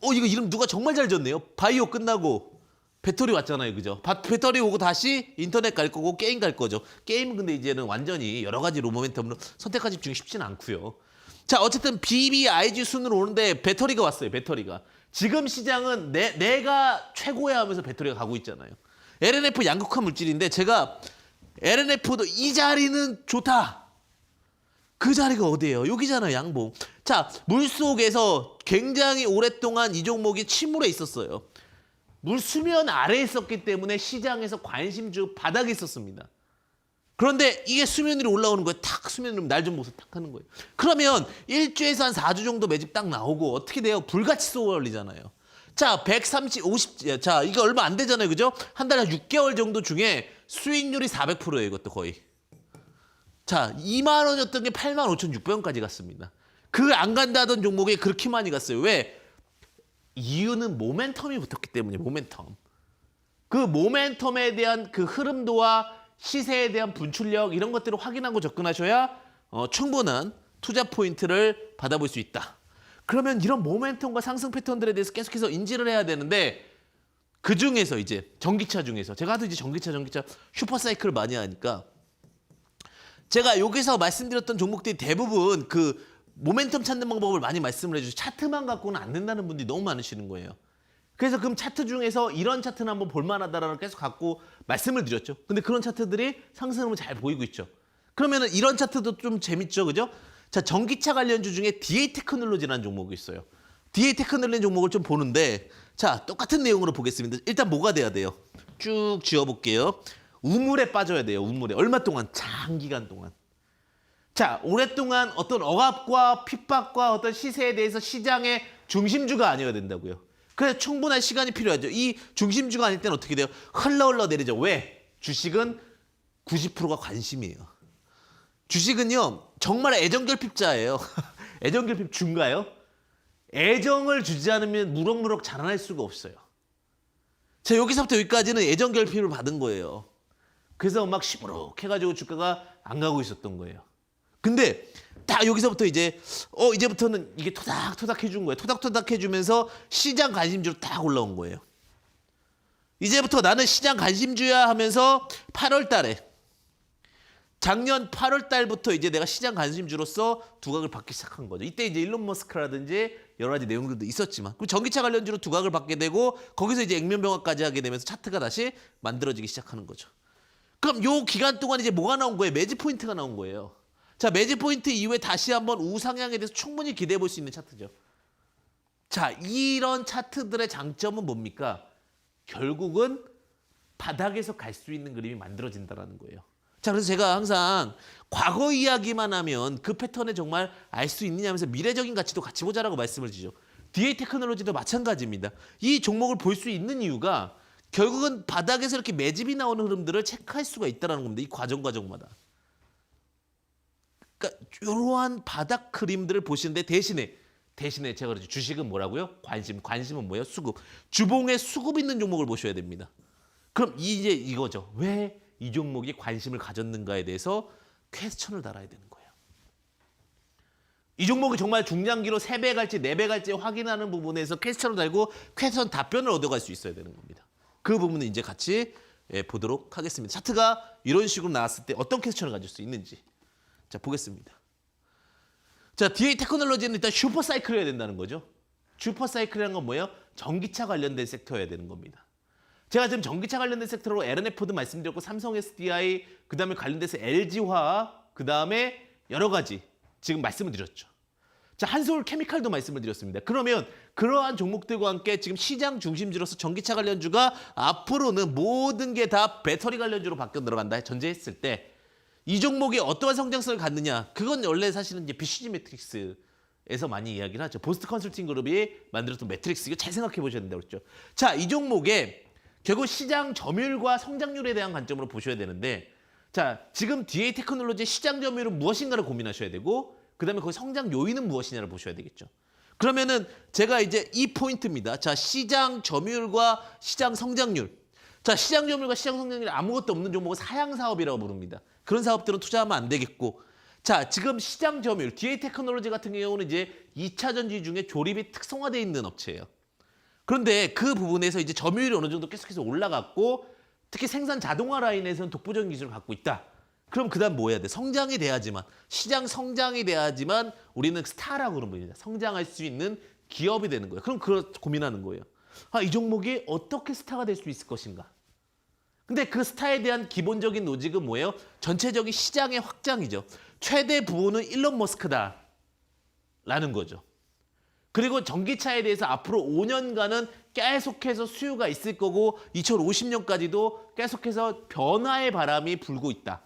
이거 이름 누가 정말 잘 지었네요. 바이오 끝나고 배터리 왔잖아요, 그죠? 배터리 오고 다시 인터넷 갈 거고 게임 갈 거죠. 게임은 근데 이제는 완전히 여러 가지 모멘텀으로 선택하기 중에 쉽지는 않고요. 자, 어쨌든 BBIG 순으로 오는데 배터리가 왔어요, 배터리가. 지금 시장은 내가 최고야 하면서 배터리가 가고 있잖아요. LNF 양극화 물질인데 제가 LNF도 이 자리는 좋다. 그 자리가 어디예요? 여기잖아요, 양봉. 자, 물속에서 굉장히 오랫동안 이 종목이 침울해 있었어요. 물 수면 아래에 있었기 때문에 시장에서 관심주 바닥에 있었습니다. 그런데 이게 수면 위로 올라오는 거예요. 탁 수면 위로 날 좀 보소 탁 하는 거예요. 그러면 1주에서 한 4주 정도 매집 딱 나오고 어떻게 돼요? 불같이 쏘아올리잖아요. 자, 130, 50, 자, 이게 얼마 안 되잖아요. 그죠? 한 달에 6개월 정도 중에 수익률이 400%예요. 이것도 거의. 자, 2만 원이었던 게 85,600원까지 갔습니다. 그 안 간다 하던 종목에 그렇게 많이 갔어요. 왜? 이유는 모멘텀이 붙었기 때문이에요. 모멘텀. 그 모멘텀에 대한 그 흐름도와 시세에 대한 분출력 이런 것들을 확인하고 접근하셔야 충분한 투자 포인트를 받아볼 수 있다. 그러면 이런 모멘텀과 상승 패턴들에 대해서 계속해서 인지를 해야 되는데 그 중에서 이제 전기차 중에서 제가 하도 이제 전기차 슈퍼사이클을 많이 하니까 제가 여기서 말씀드렸던 종목들이 대부분 그 모멘텀 찾는 방법을 많이 말씀을 해주셔서 차트만 갖고는 안 된다는 분들이 너무 많으시는 거예요. 그래서 그럼 차트 중에서 이런 차트는 한번 볼만하다라는 걸 계속 갖고 말씀을 드렸죠. 근데 그런 차트들이 상승을 잘 보이고 있죠. 그러면은 이런 차트도 좀 재밌죠, 그죠? 자, 전기차 관련주 중에 DA 테크놀로지라는 종목이 있어요. DA 테크놀로지 종목을 좀 보는데 자, 똑같은 내용으로 보겠습니다. 일단 뭐가 돼야 돼요? 쭉 지어볼게요. 우물에 빠져야 돼요, 우물에. 얼마 동안? 장기간 동안. 자, 오랫동안 어떤 억압과 핍박과 어떤 시세에 대해서 시장의 중심주가 아니어야 된다고요. 그래서 충분한 시간이 필요하죠. 이 중심주가 아닐 때는 어떻게 돼요? 흘러 내리죠. 왜? 주식은 90%가 관심이에요. 주식은요, 정말 애정결핍자예요. 애정결핍주인가요? 애정을 주지 않으면 무럭무럭 자라날 수가 없어요. 자, 여기서부터 여기까지는 애정결핍을 받은 거예요. 그래서 막 시무룩해가지고 주가가 안 가고 있었던 거예요. 근데 딱 여기서부터 이제부터는 이게 토닥토닥 해준 거예요. 토닥토닥 해주면서 시장 관심주로 딱 올라온 거예요. 이제부터 나는 시장 관심주야 하면서 8월 달에 작년 8월 달부터 이제 내가 시장 관심주로서 두각을 받기 시작한 거죠. 이때 이제 일론 머스크라든지 여러 가지 내용들도 있었지만 그리고 전기차 관련주로 두각을 받게 되고 거기서 이제 액면병합까지 하게 되면서 차트가 다시 만들어지기 시작하는 거죠. 그럼 요 기간 동안 이제 뭐가 나온 거예요? 매집 포인트가 나온 거예요. 자, 매집 포인트 이후에 다시 한번 우상향에 대해서 충분히 기대해 볼 수 있는 차트죠. 자, 이런 차트들의 장점은 뭡니까? 결국은 바닥에서 갈 수 있는 그림이 만들어진다는 거예요. 자, 그래서 제가 항상 과거 이야기만 하면 그 패턴에 정말 알 수 있느냐 하면서 미래적인 가치도 같이 보자라고 말씀을 드리죠. DA 테크놀로지도 마찬가지입니다. 이 종목을 볼 수 있는 이유가 결국은 바닥에서 이렇게 매집이 나오는 흐름들을 체크할 수가 있다는 겁니다. 이 과정마다. 그러니까 이러한 바닥 그림들을 보시는데 대신에 제가 그러죠. 주식은 뭐라고요? 관심은 뭐예요? 수급. 주봉에 수급 있는 종목을 보셔야 됩니다. 그럼 이제 이거죠. 왜 이 종목이 관심을 가졌는가에 대해서 퀘스천을 달아야 되는 거예요. 이 종목이 정말 중장기로 3배 갈지 4배 갈지 확인하는 부분에서 퀘스천을 달고 퀘스천 답변을 얻어갈 수 있어야 되는 겁니다. 그 부분은 이제 같이 보도록 하겠습니다. 차트가 이런 식으로 나왔을 때 어떤 퀘스천을 가질 수 있는지 자 보겠습니다. 자, DA 테크놀로지는 일단 슈퍼사이클이어야 된다는 거죠. 슈퍼사이클이라는 건 뭐예요? 전기차 관련된 섹터여야 되는 겁니다. 제가 지금 전기차 관련된 섹터로 LNF도 말씀드렸고 삼성 SDI, 그다음에 관련돼서 LG화학, 그다음에 여러 가지 지금 말씀을 드렸죠. 자, 한솔 케미칼도 말씀을 드렸습니다. 그러면 그러한 종목들과 함께 지금 시장 중심주로서 전기차 관련주가 앞으로는 모든 게 다 배터리 관련주로 바뀌어 들어간다 전제했을 때 이 종목이 어떠한 성장성을 갖느냐? 그건 원래 사실은 이제 BCG 매트릭스에서 많이 이야기를 하죠. 보스트 컨설팅 그룹이 만들었던 매트릭스, 이거 잘 생각해 보셔야 된다고 그랬죠. 자, 이 종목에 결국 시장 점유율과 성장률에 대한 관점으로 보셔야 되는데, 자, 지금 DA 테크놀로지의 시장 점유율은 무엇인가를 고민하셔야 되고, 그다음에 거기 성장 요인은 무엇이냐를 보셔야 되겠죠. 그러면은 제가 이제 이 포인트입니다. 자, 시장 점유율과 시장 성장률. 자, 시장 점유율과 시장 성장률이 아무것도 없는 종목은 사양 사업이라고 부릅니다. 그런 사업들은 투자하면 안 되겠고, 자, 지금 시장 점유율, DA 테크놀로지 같은 경우는 이제 2차 전지 중에 조립이 특성화되어 있는 업체예요. 그런데 그 부분에서 이제 점유율이 어느 정도 계속해서 올라갔고 특히 생산 자동화 라인에서는 독보적인 기술을 갖고 있다. 그럼 그다음 뭐 해야 돼? 성장이 돼야지만, 시장 성장이 돼야지만 우리는 스타라고 그러는 겁니다. 성장할 수 있는 기업이 되는 거예요. 그럼 그걸 고민하는 거예요. 아, 이 종목이 어떻게 스타가 될 수 있을 것인가? 근데 그 스타에 대한 기본적인 로직은 뭐예요? 전체적인 시장의 확장이죠. 최대 부호는 일론 머스크다. 라는 거죠. 그리고 전기차에 대해서 앞으로 5년간은 계속해서 수요가 있을 거고 2050년까지도 계속해서 변화의 바람이 불고 있다.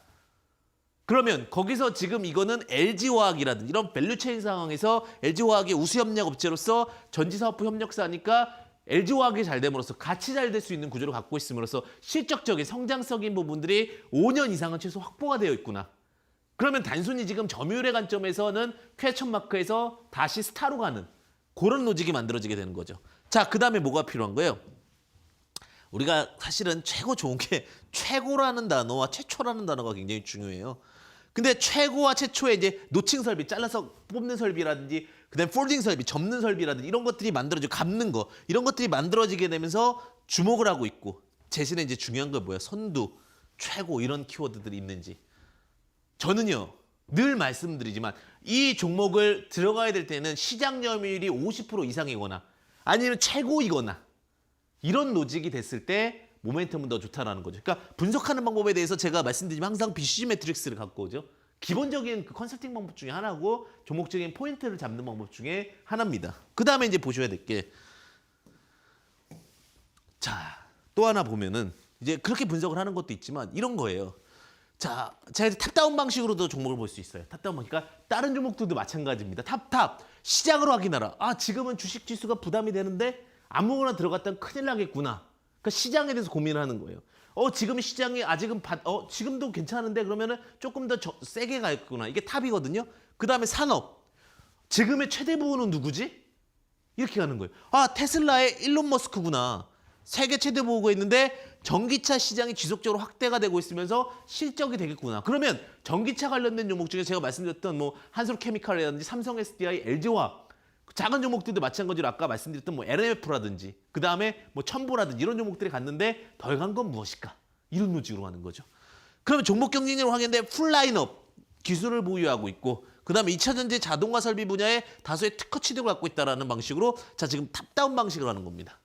그러면 거기서 지금 이거는 LG화학이라든지 이런 밸류체인 상황에서 LG화학의 우수협력 업체로서 전지사업부 협력사니까 LG화학이 잘 됨으로써 같이 잘 될 수 있는 구조를 갖고 있음으로써 실적적인 성장적인 부분들이 5년 이상은 최소 확보가 되어 있구나. 그러면 단순히 지금 점유율의 관점에서는 퀘스천 마크에서 다시 스타로 가는 그런 로직이 만들어지게 되는 거죠. 자, 그 다음에 뭐가 필요한 거예요? 우리가 사실은 최고 좋은 게 최고라는 단어와 최초라는 단어가 굉장히 중요해요. 근데 최고와 최초의 이제 노칭 설비, 잘라서 뽑는 설비라든지 그다음에 폴딩 설비, 접는 설비라든지 이런 것들이 만들어지고 감는 거 이런 것들이 만들어지게 되면서 주목을 하고 있고 대신에 이제 중요한 건 뭐야? 선두, 최고 이런 키워드들이 있는지. 저는요. 늘 말씀드리지만 이 종목을 들어가야 될 때는 시장 점유율이 50% 이상이거나 아니면 최고이거나 이런 로직이 됐을 때 모멘텀은 더 좋다라는 거죠. 그러니까 분석하는 방법에 대해서 제가 말씀드리지만 항상 BCG 매트릭스를 갖고 오죠. 기본적인 그 컨설팅 방법 중에 하나고 종목적인 포인트를 잡는 방법 중에 하나입니다. 그 다음에 이제 보셔야 될 게 자, 또 하나 보면은 이제 그렇게 분석을 하는 것도 있지만 이런 거예요. 자, 제가 탑다운 방식으로도 종목을 볼 수 있어요. 탑다운 방식. 그러니까 다른 종목들도 마찬가지입니다. 탑. 시장으로 확인하라. 아, 지금은 주식 지수가 부담이 되는데 아무거나 들어갔다면 큰일 나겠구나. 그러니까 시장에 대해서 고민을 하는 거예요. 지금 시장이 아직은 지금도 괜찮은데 그러면은 조금 더 세게 가겠구나. 이게 탑이거든요. 그다음에 산업. 지금의 최대 부호는 누구지? 이렇게 가는 거예요. 아, 테슬라의 일론 머스크구나. 세계 최대 부호가 있는데 전기차 시장이 지속적으로 확대가 되고 있으면서 실적이 되겠구나. 그러면 전기차 관련된 종목 중에 제가 말씀드렸던 뭐 한솔케미칼이라든지 삼성 SDI, LG화학 작은 종목들도 마찬가지로 아까 말씀드렸던 뭐 LMF라든지 그다음에 뭐 첨보라든지 이런 종목들이 갔는데 덜 간 건 무엇일까? 이런 로직으로 가는 거죠. 그러면 종목 경쟁력으로 확인된 풀 라인업 기술을 보유하고 있고 그다음에 2차 전지 자동화 설비 분야에 다소의 특허 취득을 갖고 있다라는 방식으로 자 지금 탑다운 방식을 하는 겁니다.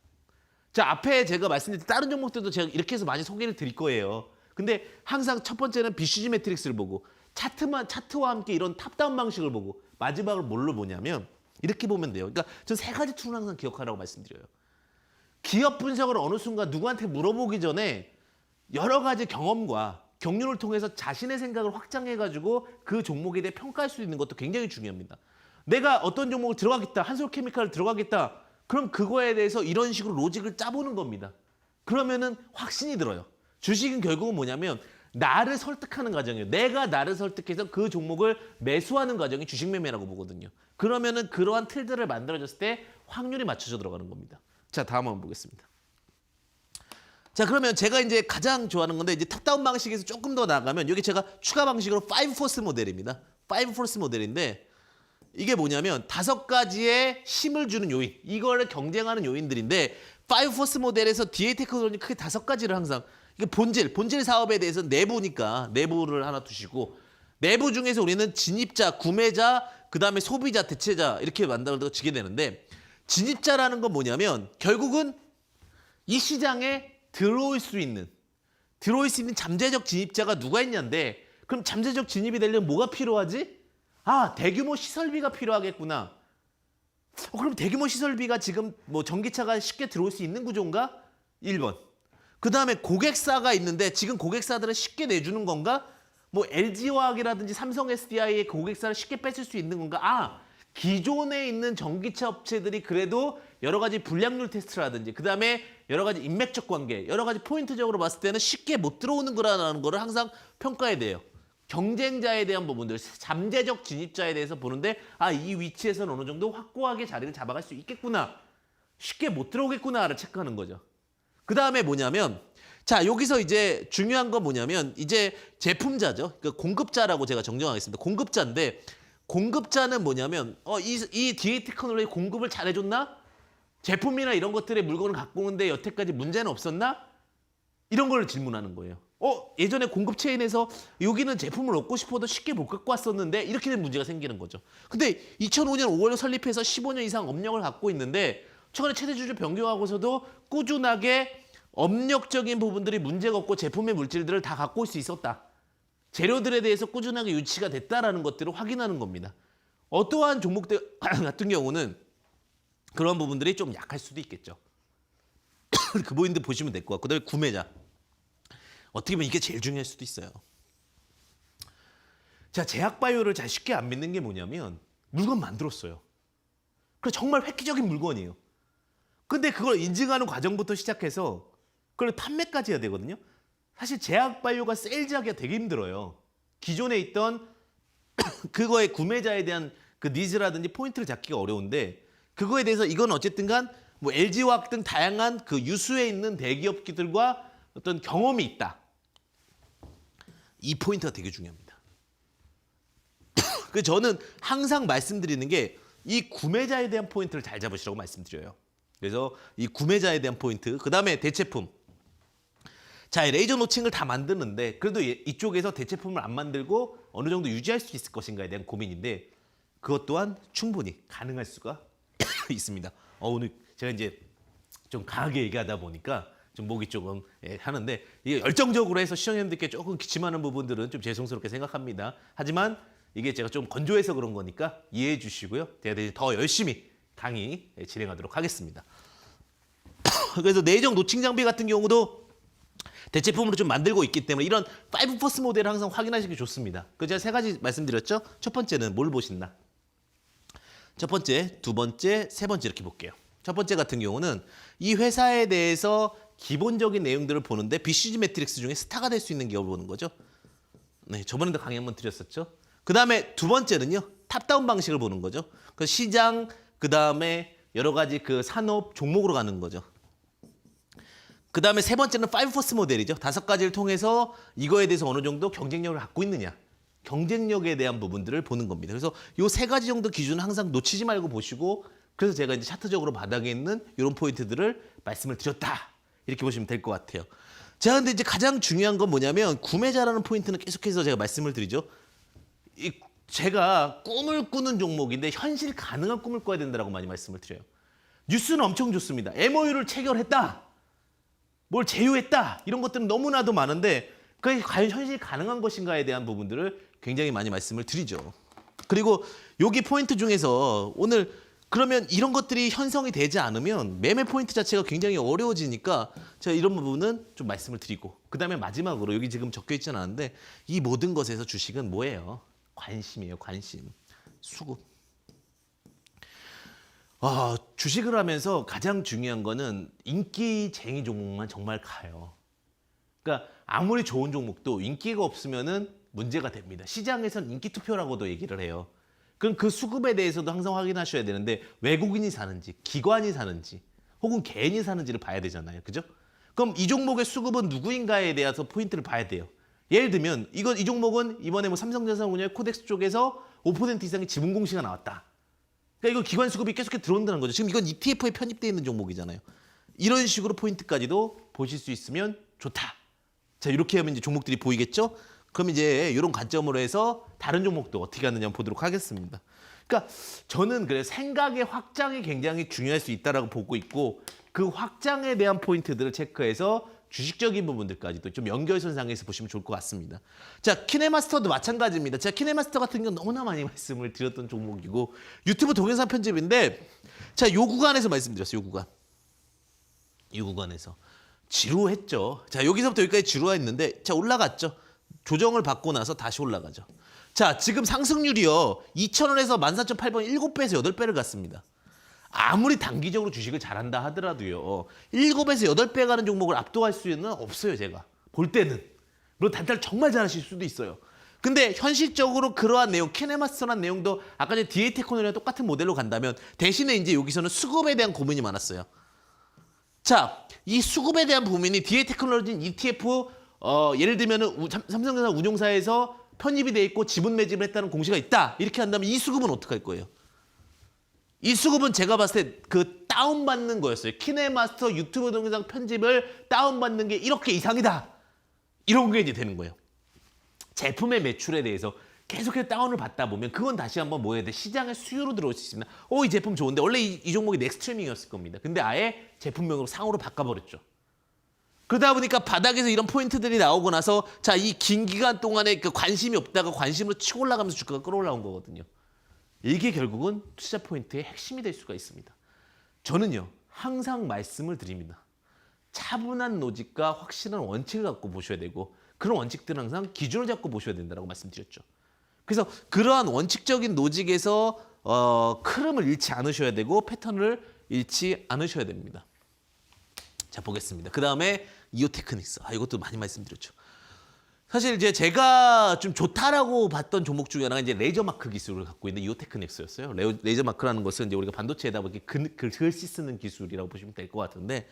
자, 앞에 제가 말씀드린 다른 종목들도 제가 이렇게 해서 많이 소개를 드릴 거예요. 근데 항상 첫 번째는 BCG 매트릭스를 보고 차트와 함께 이런 탑다운 방식을 보고 마지막으로 뭘로 보냐면 이렇게 보면 돼요. 그러니까 전 세 가지 툴을 항상 기억하라고 말씀드려요. 기업 분석을 어느 순간 누구한테 물어보기 전에 여러 가지 경험과 경륜을 통해서 자신의 생각을 확장해가지고 그 종목에 대해 평가할 수 있는 것도 굉장히 중요합니다. 내가 어떤 종목을 들어가겠다, 한솔케미칼을 들어가겠다. 그럼 그거에 대해서 이런 식으로 로직을 짜보는 겁니다. 그러면은 확신이 들어요. 주식은 결국은 뭐냐면 나를 설득하는 과정이에요. 내가 나를 설득해서 그 종목을 매수하는 과정이 주식 매매라고 보거든요. 그러면은 그러한 틀들을 만들어졌을 때 확률이 맞춰져 들어가는 겁니다. 자, 다음 한번 보겠습니다. 자, 그러면 제가 이제 가장 좋아하는 건데 이제 탑다운 방식에서 조금 더 나아가면 여기 제가 추가 방식으로 5포스 모델입니다. 5포스 모델인데 이게 뭐냐면 5가지의 힘을 주는 요인, 이거를 경쟁하는 요인들인데 5포스 모델에서 DA 테크놀로지 크게 5가지를 항상 이게 본질 사업에 대해서 내부니까 내부를 하나 두시고 내부 중에서 우리는 진입자, 구매자, 그다음에 소비자, 대체자 이렇게 만들어지게 되는데 진입자라는 건 뭐냐면 결국은 이 시장에 들어올 수 있는 잠재적 진입자가 누가 있냐인데 그럼 잠재적 진입이 되려면 뭐가 필요하지? 아, 대규모 시설비가 필요하겠구나. 그럼 대규모 시설비가 지금 뭐 전기차가 쉽게 들어올 수 있는 구조인가? 1번. 그 다음에 고객사가 있는데 지금 고객사들은 쉽게 내주는 건가? 뭐 LG화학이라든지 삼성 SDI의 고객사를 쉽게 뺏을 수 있는 건가? 아, 기존에 있는 전기차 업체들이 그래도 여러 가지 불량률 테스트라든지 그 다음에 여러 가지 인맥적 관계, 여러 가지 포인트적으로 봤을 때는 쉽게 못 들어오는 거라는 거를 항상 평가해야 돼요. 경쟁자에 대한 부분들, 잠재적 진입자에 대해서 보는데 아, 이 위치에서는 어느 정도 확고하게 자리를 잡아갈 수 있겠구나. 쉽게 못 들어오겠구나를 체크하는 거죠. 그 다음에 뭐냐면 자, 여기서 이제 중요한 건 뭐냐면 이제 제품자죠. 그러니까 공급자라고 제가 정정하겠습니다. 공급자인데 공급자는 뭐냐면 이 DA 테크놀로지 공급을 잘해줬나? 제품이나 이런 것들의 물건을 갖고 오는데 여태까지 문제는 없었나? 이런 걸 질문하는 거예요. 예전에 공급 체인에서 여기는 제품을 얻고 싶어도 쉽게 못 갖고 왔었는데 이렇게 된 문제가 생기는 거죠. 근데 2005년 5월 설립해서 15년 이상 업력을 갖고 있는데 최근에 최대 주주 변경하고서도 꾸준하게 업력적인 부분들이 문제가 없고 제품의 물질들을 다 갖고 올 수 있었다. 재료들에 대해서 꾸준하게 유치가 됐다라는 것들을 확인하는 겁니다. 어떠한 종목들 같은 경우는 그런 부분들이 좀 약할 수도 있겠죠. 그 포인트 보시면 될 것 같고, 그다음에 구매자. 어떻게 보면 이게 제일 중요할 수도 있어요. 자, 제약바이오를 잘 쉽게 안 믿는 게 뭐냐면 물건 만들었어요. 그 정말 획기적인 물건이에요. 근데 그걸 인증하는 과정부터 시작해서 그걸 판매까지 해야 되거든요. 사실 제약바이오가 세일즈하기가 되게 힘들어요. 기존에 있던 그거의 구매자에 대한 그 니즈라든지 포인트를 잡기가 어려운데 그거에 대해서 이건 어쨌든 간 뭐 LG화학 등 다양한 그 유수에 있는 대기업들과 어떤 경험이 있다. 이 포인트가 되게 중요합니다. 그 저는 항상 말씀드리는 게 이 구매자에 대한 포인트를 잘 잡으시라고 말씀드려요. 그래서 이 구매자에 대한 포인트, 그다음에 대체품. 자, 레이저 노칭을 다 만드는데 그래도 이쪽에서 대체품을 안 만들고 어느 정도 유지할 수 있을 것인가에 대한 고민인데 그것 또한 충분히 가능할 수가 있습니다. 오늘 제가 이제 좀 강하게 얘기하다 보니까 좀 목이 조금 하는데 이게 열정적으로 해서 시청자님들께 조금 기침하는 부분들은 좀 죄송스럽게 생각합니다. 하지만 이게 제가 좀 건조해서 그런 거니까 이해해 주시고요. 제가 더 열심히 강의 진행하도록 하겠습니다. 그래서 내정 노칭 장비 같은 경우도 대체품으로 좀 만들고 있기 때문에 이런 5포스 모델을 항상 확인하시기 좋습니다. 그 제가 세 가지 말씀드렸죠. 첫 번째는 뭘 보신다? 첫 번째, 두 번째, 세 번째 이렇게 볼게요. 첫 번째 같은 경우는 이 회사에 대해서 기본적인 내용들을 보는데 BCG 매트릭스 중에 스타가 될 수 있는 기업을 보는 거죠. 네, 저번에도 강의 한번 드렸었죠. 그 다음에 두 번째는요, 탑다운 방식을 보는 거죠. 그 시장, 그 다음에 여러 가지 그 산업 종목으로 가는 거죠. 그 다음에 세 번째는 5포스 모델이죠. 5가지를 통해서 이거에 대해서 어느 정도 경쟁력을 갖고 있느냐. 경쟁력에 대한 부분들을 보는 겁니다. 그래서 이 세 가지 정도 기준은 항상 놓치지 말고 보시고 그래서 제가 이제 차트적으로 바닥에 있는 이런 포인트들을 말씀을 드렸다. 이렇게 보시면 될 것 같아요. 자, 근데 이제 가장 중요한 건 뭐냐면 구매자라는 포인트는 계속해서 제가 말씀을 드리죠. 제가 꿈을 꾸는 종목인데 현실 가능한 꿈을 꿔야 된다고 많이 말씀을 드려요. 뉴스는 엄청 좋습니다. MOU를 체결했다. 뭘 제휴했다. 이런 것들은 너무나도 많은데 그게 과연 현실 가능한 것인가에 대한 부분들을 굉장히 많이 말씀을 드리죠. 그리고 여기 포인트 중에서 오늘 그러면 이런 것들이 형성이 되지 않으면 매매 포인트 자체가 굉장히 어려워지니까 제가 이런 부분은 좀 말씀을 드리고 그다음에 마지막으로 여기 지금 적혀 있지는 않은데 이 모든 것에서 주식은 뭐예요? 관심이에요. 관심. 수급. 주식을 하면서 가장 중요한 거는 인기쟁이 종목만 정말 가요. 그러니까 아무리 좋은 종목도 인기가 없으면은 문제가 됩니다. 시장에서는 인기 투표라고도 얘기를 해요. 그럼 그 수급에 대해서도 항상 확인하셔야 되는데 외국인이 사는지, 기관이 사는지, 혹은 개인이 사는지를 봐야 되잖아요. 그죠? 그럼 이 종목의 수급은 누구인가에 대해서 포인트를 봐야 돼요. 예를 들면 이 종목은 이번에 뭐 삼성전자운용 코덱스 쪽에서 5% 이상의 지분 공시가 나왔다. 그러니까 이거 기관 수급이 계속해서 들어온다는 거죠. 지금 이건 ETF에 편입되어 있는 종목이잖아요. 이런 식으로 포인트까지도 보실 수 있으면 좋다. 자, 이렇게 하면 이제 종목들이 보이겠죠? 그럼 이제 이런 관점으로 해서 다른 종목도 어떻게 하느냐 보도록 하겠습니다. 그러니까 저는 그래 생각의 확장이 굉장히 중요할 수 있다라고 보고 있고 그 확장에 대한 포인트들을 체크해서 주식적인 부분들까지도 좀 연결선상에서 보시면 좋을 것 같습니다. 자, 키네마스터도 마찬가지입니다. 제가 키네마스터 같은 경우는 너무나 많이 말씀을 드렸던 종목이고 유튜브 동영상 편집인데 자, 요 구간에서 말씀드렸어요. 요 구간. 이 구간에서. 지루했죠. 자, 여기서부터 여기까지 지루했는데 자, 올라갔죠. 조정을 받고 나서 다시 올라가죠. 자, 지금 상승률이요. 2,000원에서 14,800원 7배에서 8배를 갔습니다. 아무리 단기적으로 주식을 잘한다 하더라도요. 7에서 8배 가는 종목을 압도할 수는 없어요, 제가. 볼 때는. 물론 단타를 정말 잘하실 수도 있어요. 근데 현실적으로 그러한 내용, 키네마스터란 내용도 아까 전에 DA 테크놀로지랑 똑같은 모델로 간다면 대신에 이제 여기서는 수급에 대한 고민이 많았어요. 자, 이 수급에 대한 부분이 DA 테크놀로지 ETF 예를 들면은 삼성전자 운용사에서 편입이 돼 있고 지분 매집을 했다는 공시가 있다. 이렇게 한다면 이 수급은 어떻게 할 거예요? 이 수급은 제가 봤을 때 그 다운받는 거였어요. 키네마스터 유튜브 동영상 편집을 다운받는 게 1억 개 이상이다. 이런 게 이제 되는 거예요. 제품의 매출에 대해서 계속해서 다운을 받다 보면 그건 다시 한번 뭐 해야 돼? 시장의 수요로 들어올 수 있습니다. 이 제품 좋은데 원래 이 종목이 넥스트리밍이었을 겁니다. 근데 아예 제품명으로 상으로 바꿔버렸죠. 그러다 보니까 바닥에서 이런 포인트들이 나오고 나서 자, 이 긴 기간 동안에 그 관심이 없다가 관심으로 치고 올라가면서 주가가 끌어올라온 거거든요. 이게 결국은 투자 포인트의 핵심이 될 수가 있습니다. 저는요, 항상 말씀을 드립니다. 차분한 로직과 확실한 원칙을 갖고 보셔야 되고 그런 원칙들은 항상 기준을 잡고 보셔야 된다고 말씀드렸죠. 그래서 그러한 원칙적인 로직에서 흐름을 잃지 않으셔야 되고 패턴을 잃지 않으셔야 됩니다. 자, 보겠습니다. 그 다음에 이오테크닉스. 이것도 많이 말씀드렸죠. 사실 이제 제가 좀 좋다라고 봤던 종목 중에 하나가 이제 레이저 마크 기술을 갖고 있는 이오테크닉스였어요. 레이저 마크라는 것은 이제 우리가 반도체에다 이렇게 글씨 쓰는 기술이라고 보시면 될 것 같은데,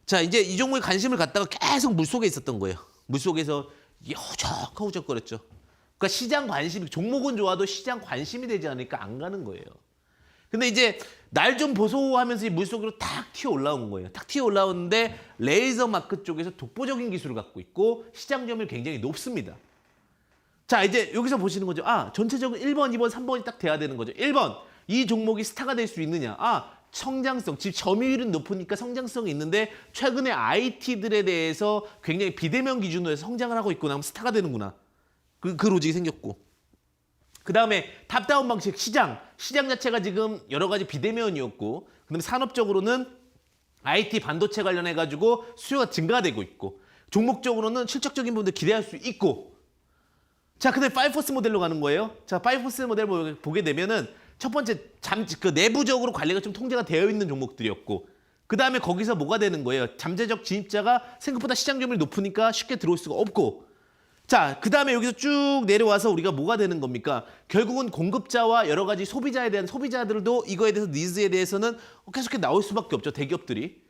자, 이제 이 종목에 관심을 갖다가 계속 물속에 있었던 거예요. 물속에서 이게 허적허적거렸죠. 그러니까 시장 관심이, 종목은 좋아도 시장 관심이 되지 않으니까 안 가는 거예요. 근데 이제 날 좀 보소 하면서 이 물속으로 탁 튀어 올라온 거예요. 탁 튀어 올라오는데 레이저 마크 쪽에서 독보적인 기술을 갖고 있고 시장 점유율이 굉장히 높습니다. 자, 이제 여기서 보시는 거죠. 전체적으로 1번, 2번, 3번이 딱 돼야 되는 거죠. 1번, 이 종목이 스타가 될 수 있느냐. 성장성, 즉 점유율은 높으니까 성장성이 있는데 최근에 IT들에 대해서 굉장히 비대면 기준으로 해서 성장을 하고 있구나 하면 스타가 되는구나. 그 로직이 생겼고. 그 다음에 탑다운 방식 시장 자체가 지금 여러 가지 비대면이었고, 그다음에 산업적으로는 IT 반도체 관련해가지고 수요가 증가되고 있고, 종목적으로는 실적적인 부분들 기대할 수 있고. 자, 근데 5포스 모델로 가는 거예요. 자, 5포스 모델 보게 되면은 첫 번째 그 내부적으로 관리가 좀 통제가 되어 있는 종목들이었고, 그 다음에 거기서 뭐가 되는 거예요? 잠재적 진입자가 생각보다 시장 점유율이 높으니까 쉽게 들어올 수가 없고. 자, 그 다음에 여기서 쭉 내려와서 우리가 뭐가 되는 겁니까? 결국은 공급자와 여러 가지 소비자에 대한 소비자들도 이거에 대해서 니즈에 대해서는 계속해서 나올 수밖에 없죠, 대기업들이.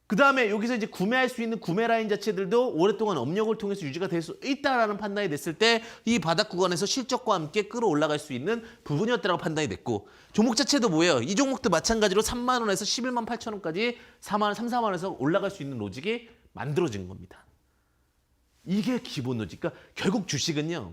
그 다음에 여기서 이제 구매할 수 있는 구매 라인 자체들도 오랫동안 업력을 통해서 유지가 될 수 있다라는 판단이 됐을 때 이 바닥 구간에서 실적과 함께 끌어올라갈 수 있는 부분이었다고 판단이 됐고, 종목 자체도 뭐예요? 이 종목도 마찬가지로 3만 원에서 11만 8천 원까지 3, 4만 원에서 올라갈 수 있는 로직이 만들어진 겁니다. 이게 기본 로직. 그러니까 결국 주식은요,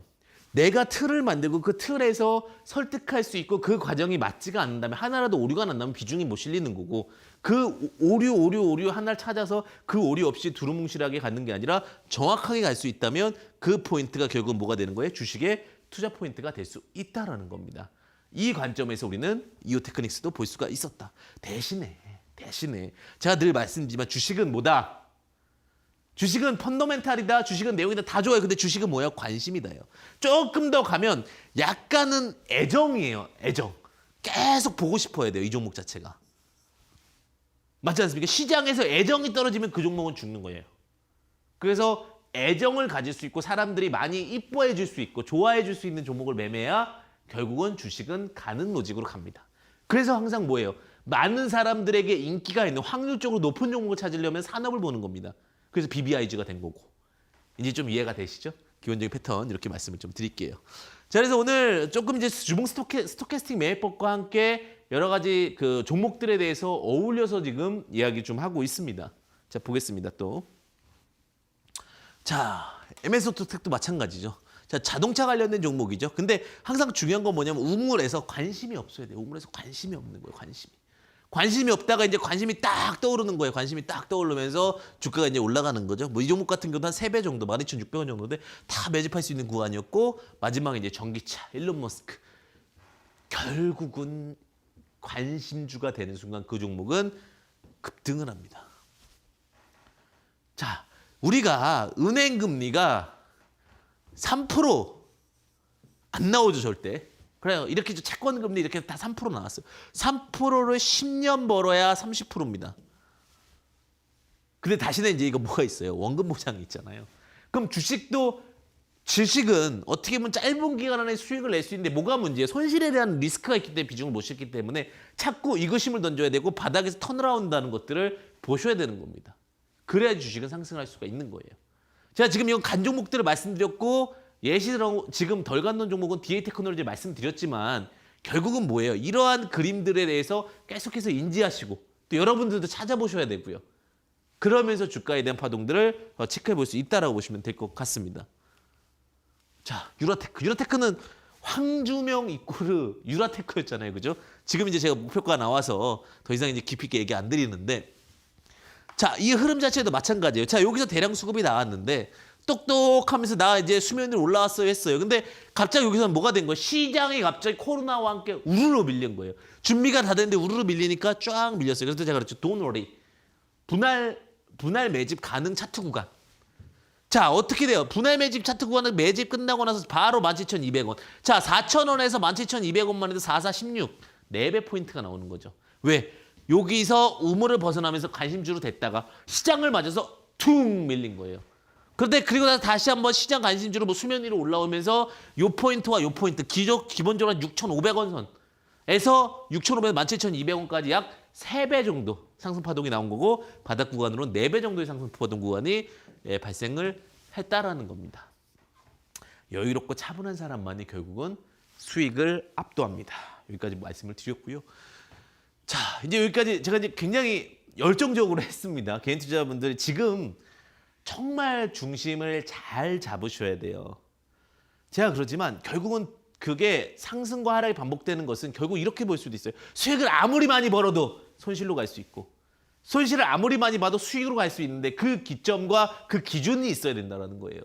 내가 틀을 만들고 그 틀에서 설득할 수 있고 그 과정이 맞지가 않는다면, 하나라도 오류가 난다면 비중이 못 실리는 거고, 그 오류 하나를 찾아서 그 오류 없이 두루뭉실하게 가는 게 아니라 정확하게 갈 수 있다면 그 포인트가 결국은 뭐가 되는 거예요? 주식의 투자 포인트가 될 수 있다라는 겁니다. 이 관점에서 우리는 이오테크닉스도 볼 수가 있었다. 대신에 제가 늘 말씀드리지만 주식은 뭐다? 주식은 펀더멘탈이다. 주식은 내용이다. 다 좋아요. 근데 주식은 뭐예요? 관심이다요. 조금 더 가면 약간은 애정이에요. 애정. 계속 보고 싶어야 돼요. 이 종목 자체가. 맞지 않습니까? 시장에서 애정이 떨어지면 그 종목은 죽는 거예요. 그래서 애정을 가질 수 있고 사람들이 많이 이뻐해 줄 수 있고 좋아해 줄 수 있는 종목을 매매해야 결국은 주식은 가는 로직으로 갑니다. 그래서 항상 뭐예요? 많은 사람들에게 인기가 있는 확률적으로 높은 종목을 찾으려면 산업을 보는 겁니다. 그래서 BBIG가 된 거고. 이제 좀 이해가 되시죠? 기본적인 패턴 이렇게 말씀을 좀 드릴게요. 자, 그래서 오늘 조금 이제 주봉 스토캐스틱 매매법과 함께 여러 가지 그 종목들에 대해서 어울려서 지금 이야기 좀 하고 있습니다. 자, 보겠습니다 또. 자, MS오토텍도 마찬가지죠. 자, 자동차 관련된 종목이죠. 근데 항상 중요한 건 뭐냐면 우물에서 관심이 없어야 돼요. 우물에서 관심이 없는 거예요. 관심이 없다가 이제 관심이 딱 떠오르는 거예요. 관심이 딱 떠오르면서 주가가 이제 올라가는 거죠. 뭐 이 종목 같은 경우는 한 3배 정도, 12,600원 정도인데 다 매집할 수 있는 구간이었고, 마지막에 이제 전기차, 일론 머스크. 결국은 관심주가 되는 순간 그 종목은 급등을 합니다. 자, 우리가 은행 금리가 3% 안 나오죠, 절대. 그래요. 이렇게 채권 금리 이렇게 다 3% 나왔어요. 3%를 10년 벌어야 30%입니다. 근데 다시는 이제 이거 뭐가 있어요? 원금 보장이 있잖아요. 그럼 주식은 어떻게 보면 짧은 기간 안에 수익을 낼 수 있는데 뭐가 문제예요? 손실에 대한 리스크가 있기 때문에 비중을 못 싣기 때문에 자꾸 이것임을 던져야 되고 바닥에서 턴어라운드 하는 것들을 보셔야 되는 겁니다. 그래야 주식은 상승할 수가 있는 거예요. 제가 지금 이건 간 종목들을 말씀드렸고 예시로 지금 덜 간던 종목은 DA 테크놀로지 말씀드렸지만 결국은 뭐예요? 이러한 그림들에 대해서 계속해서 인지하시고 또 여러분들도 찾아보셔야 되고요. 그러면서 주가에 대한 파동들을 체크해 볼 수 있다라고 보시면 될 것 같습니다. 자, 유라테크. 유라테크는 황주명 이꼬르 유라테크였잖아요. 그죠? 지금 이제 제가 목표가 나와서 더 이상 이제 깊이 있게 얘기 안 드리는데 자, 이 흐름 자체도 마찬가지예요. 자, 여기서 대량 수급이 나왔는데 똑똑하면서 나 이제 수면 위로 올라왔어요 했어요. 근데 갑자기 여기서는 뭐가 된 거예요? 시장이 갑자기 코로나와 함께 우르르 밀린 거예요. 준비가 다 됐는데 우르르 밀리니까 쫙 밀렸어요. 그래서 제가 그랬죠. Don't worry. 분할 매집 가능 차트 구간. 자, 어떻게 돼요? 분할 매집 차트 구간은 매집 끝나고 나서 바로 17,200원. 자, 4,000원에서 17,200원만 해도 4416. 4배 포인트가 나오는 거죠. 왜? 여기서 우물을 벗어나면서 관심주로 됐다가 시장을 맞아서 퉁 밀린 거예요. 그런데 그리고 나서 다시 한번 시장 관심주로 뭐 수면 위로 올라오면서 요 포인트와 요 포인트 기본적으로 6,500원 선에서 6,500원, 17,200원까지 약 3배 정도 상승 파동이 나온 거고 바닥 구간으로는 4배 정도의 상승 파동 구간이 발생을 했다라는 겁니다. 여유롭고 차분한 사람만이 결국은 수익을 압도합니다. 여기까지 말씀을 드렸고요. 자, 이제 여기까지 제가 이제 굉장히 열정적으로 했습니다. 개인 투자자분들이 지금 정말 중심을 잘 잡으셔야 돼요. 제가 그러지만 결국은 그게 상승과 하락이 반복되는 것은 결국 이렇게 볼 수도 있어요. 수익을 아무리 많이 벌어도 손실로 갈 수 있고 손실을 아무리 많이 봐도 수익으로 갈 수 있는데 그 기점과 그 기준이 있어야 된다는 거예요.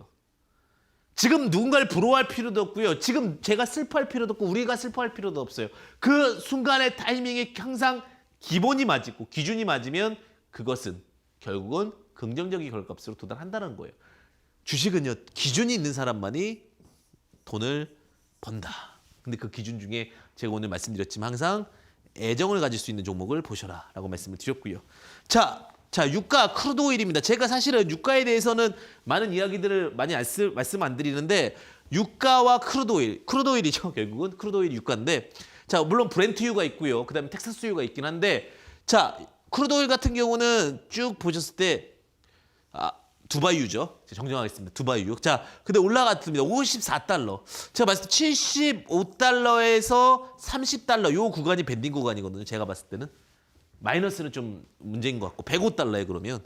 지금 누군가를 부러워할 필요도 없고요. 지금 제가 슬퍼할 필요도 없고 우리가 슬퍼할 필요도 없어요. 그 순간의 타이밍이 항상 기본이 맞고 기준이 맞으면 그것은 결국은 긍정적인 결과값으로 도달한다는 거예요. 주식은요. 기준이 있는 사람만이 돈을 번다. 근데 그 기준 중에 제가 오늘 말씀드렸지만 항상 애정을 가질 수 있는 종목을 보셔라 라고 말씀을 드렸고요. 자, 유가 크루드 오일입니다. 제가 사실은 유가에 대해서는 많은 이야기들을 많이 말씀 안 드리는데 유가와 크루드 오일이죠. 결국은 크루드 오일이 유가인데 자, 물론 브렌트유가 있고요. 그다음에 텍사스유가 있긴 한데 자, 크루드 오일 같은 경우는 쭉 보셨을 때 두바이유죠. 정정하겠습니다. 두바이유. 자, 근데 올라갔습니다. 54달러. 제가 봤을 때 75달러에서 30달러 요 구간이 밴딩 구간이거든요. 제가 봤을 때는. 마이너스는 좀 문제인 것 같고 105달러에 그러면.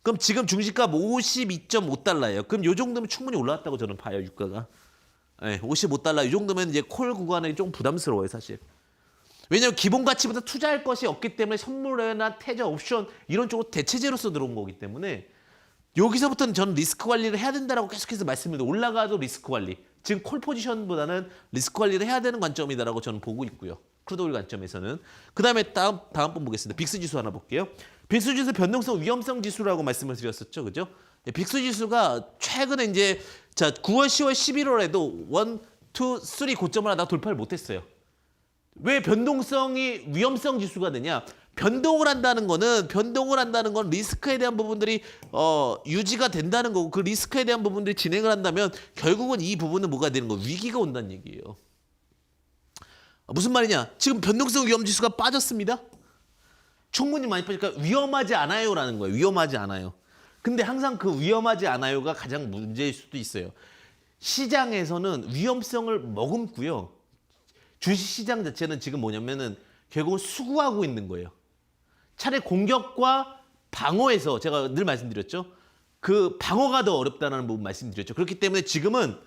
그럼 지금 중시값 52.5달러예요. 그럼 요 정도면 충분히 올라왔다고 저는 봐요. 유가가. 네, 55달러 이 정도면 이제 콜 구간이 좀 부담스러워요. 사실. 왜냐하면 기본 가치보다 투자할 것이 없기 때문에 선물이나 태저, 옵션 이런 쪽으로 대체제로서 들어온 거기 때문에 여기서부터는 저는 리스크 관리를 해야 된다라고 계속해서 말씀드립니다. 올라가도 리스크 관리. 지금 콜 포지션보다는 리스크 관리를 해야 되는 관점이다라고 저는 보고 있고요. 크루드 오일 관점에서는. 그다음에 다음 번 보겠습니다. 빅스 지수 하나 볼게요. 빅스 지수 변동성 위험성 지수라고 말씀을 드렸었죠. 그죠? 빅스 지수가 최근에 이제 자, 9월, 10월, 11월에도 1, 2, 3 고점을 하다가 돌파를 못 했어요. 왜 변동성이 위험성 지수가 되냐? 변동을 한다는 건 리스크에 대한 부분들이 유지가 된다는 거고 그 리스크에 대한 부분들이 진행을 한다면 결국은 이 부분은 뭐가 되는 거 위기가 온다는 얘기예요. 무슨 말이냐? 지금 변동성 위험 지수가 빠졌습니다. 충분히 많이 빠지니까 위험하지 않아요라는 거예요. 위험하지 않아요. 근데 항상 그 위험하지 않아요가 가장 문제일 수도 있어요. 시장에서는 위험성을 머금고요. 주식시장 자체는 지금 뭐냐면은 결국은 수구하고 있는 거예요. 차라리 공격과 방어에서 제가 늘 말씀드렸죠. 그 방어가 더 어렵다는 부분 말씀드렸죠. 그렇기 때문에 지금은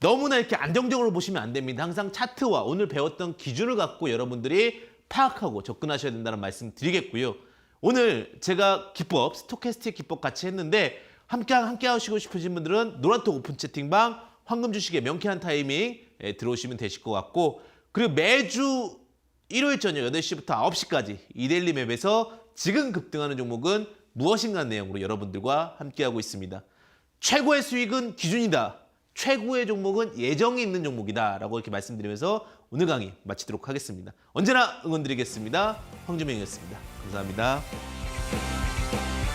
너무나 이렇게 안정적으로 보시면 안 됩니다. 항상 차트와 오늘 배웠던 기준을 갖고 여러분들이 파악하고 접근하셔야 된다는 말씀 드리겠고요. 오늘 제가 기법, 스토캐스틱 기법 같이 했는데 함께 하시고 싶으신 분들은 노란톡 오픈 채팅방 황금 주식의 명쾌한 타이밍에 들어오시면 되실 것 같고 그리고 매주 일요일 저녁 8시부터 9시까지 이데일리 맵에서 지금 급등하는 종목은 무엇인가 내용으로 여러분들과 함께하고 있습니다. 최고의 수익은 기준이다. 최고의 종목은 예정이 있는 종목이다. 라고 이렇게 말씀드리면서 오늘 강의 마치도록 하겠습니다. 언제나 응원드리겠습니다. 황주명이었습니다. 감사합니다.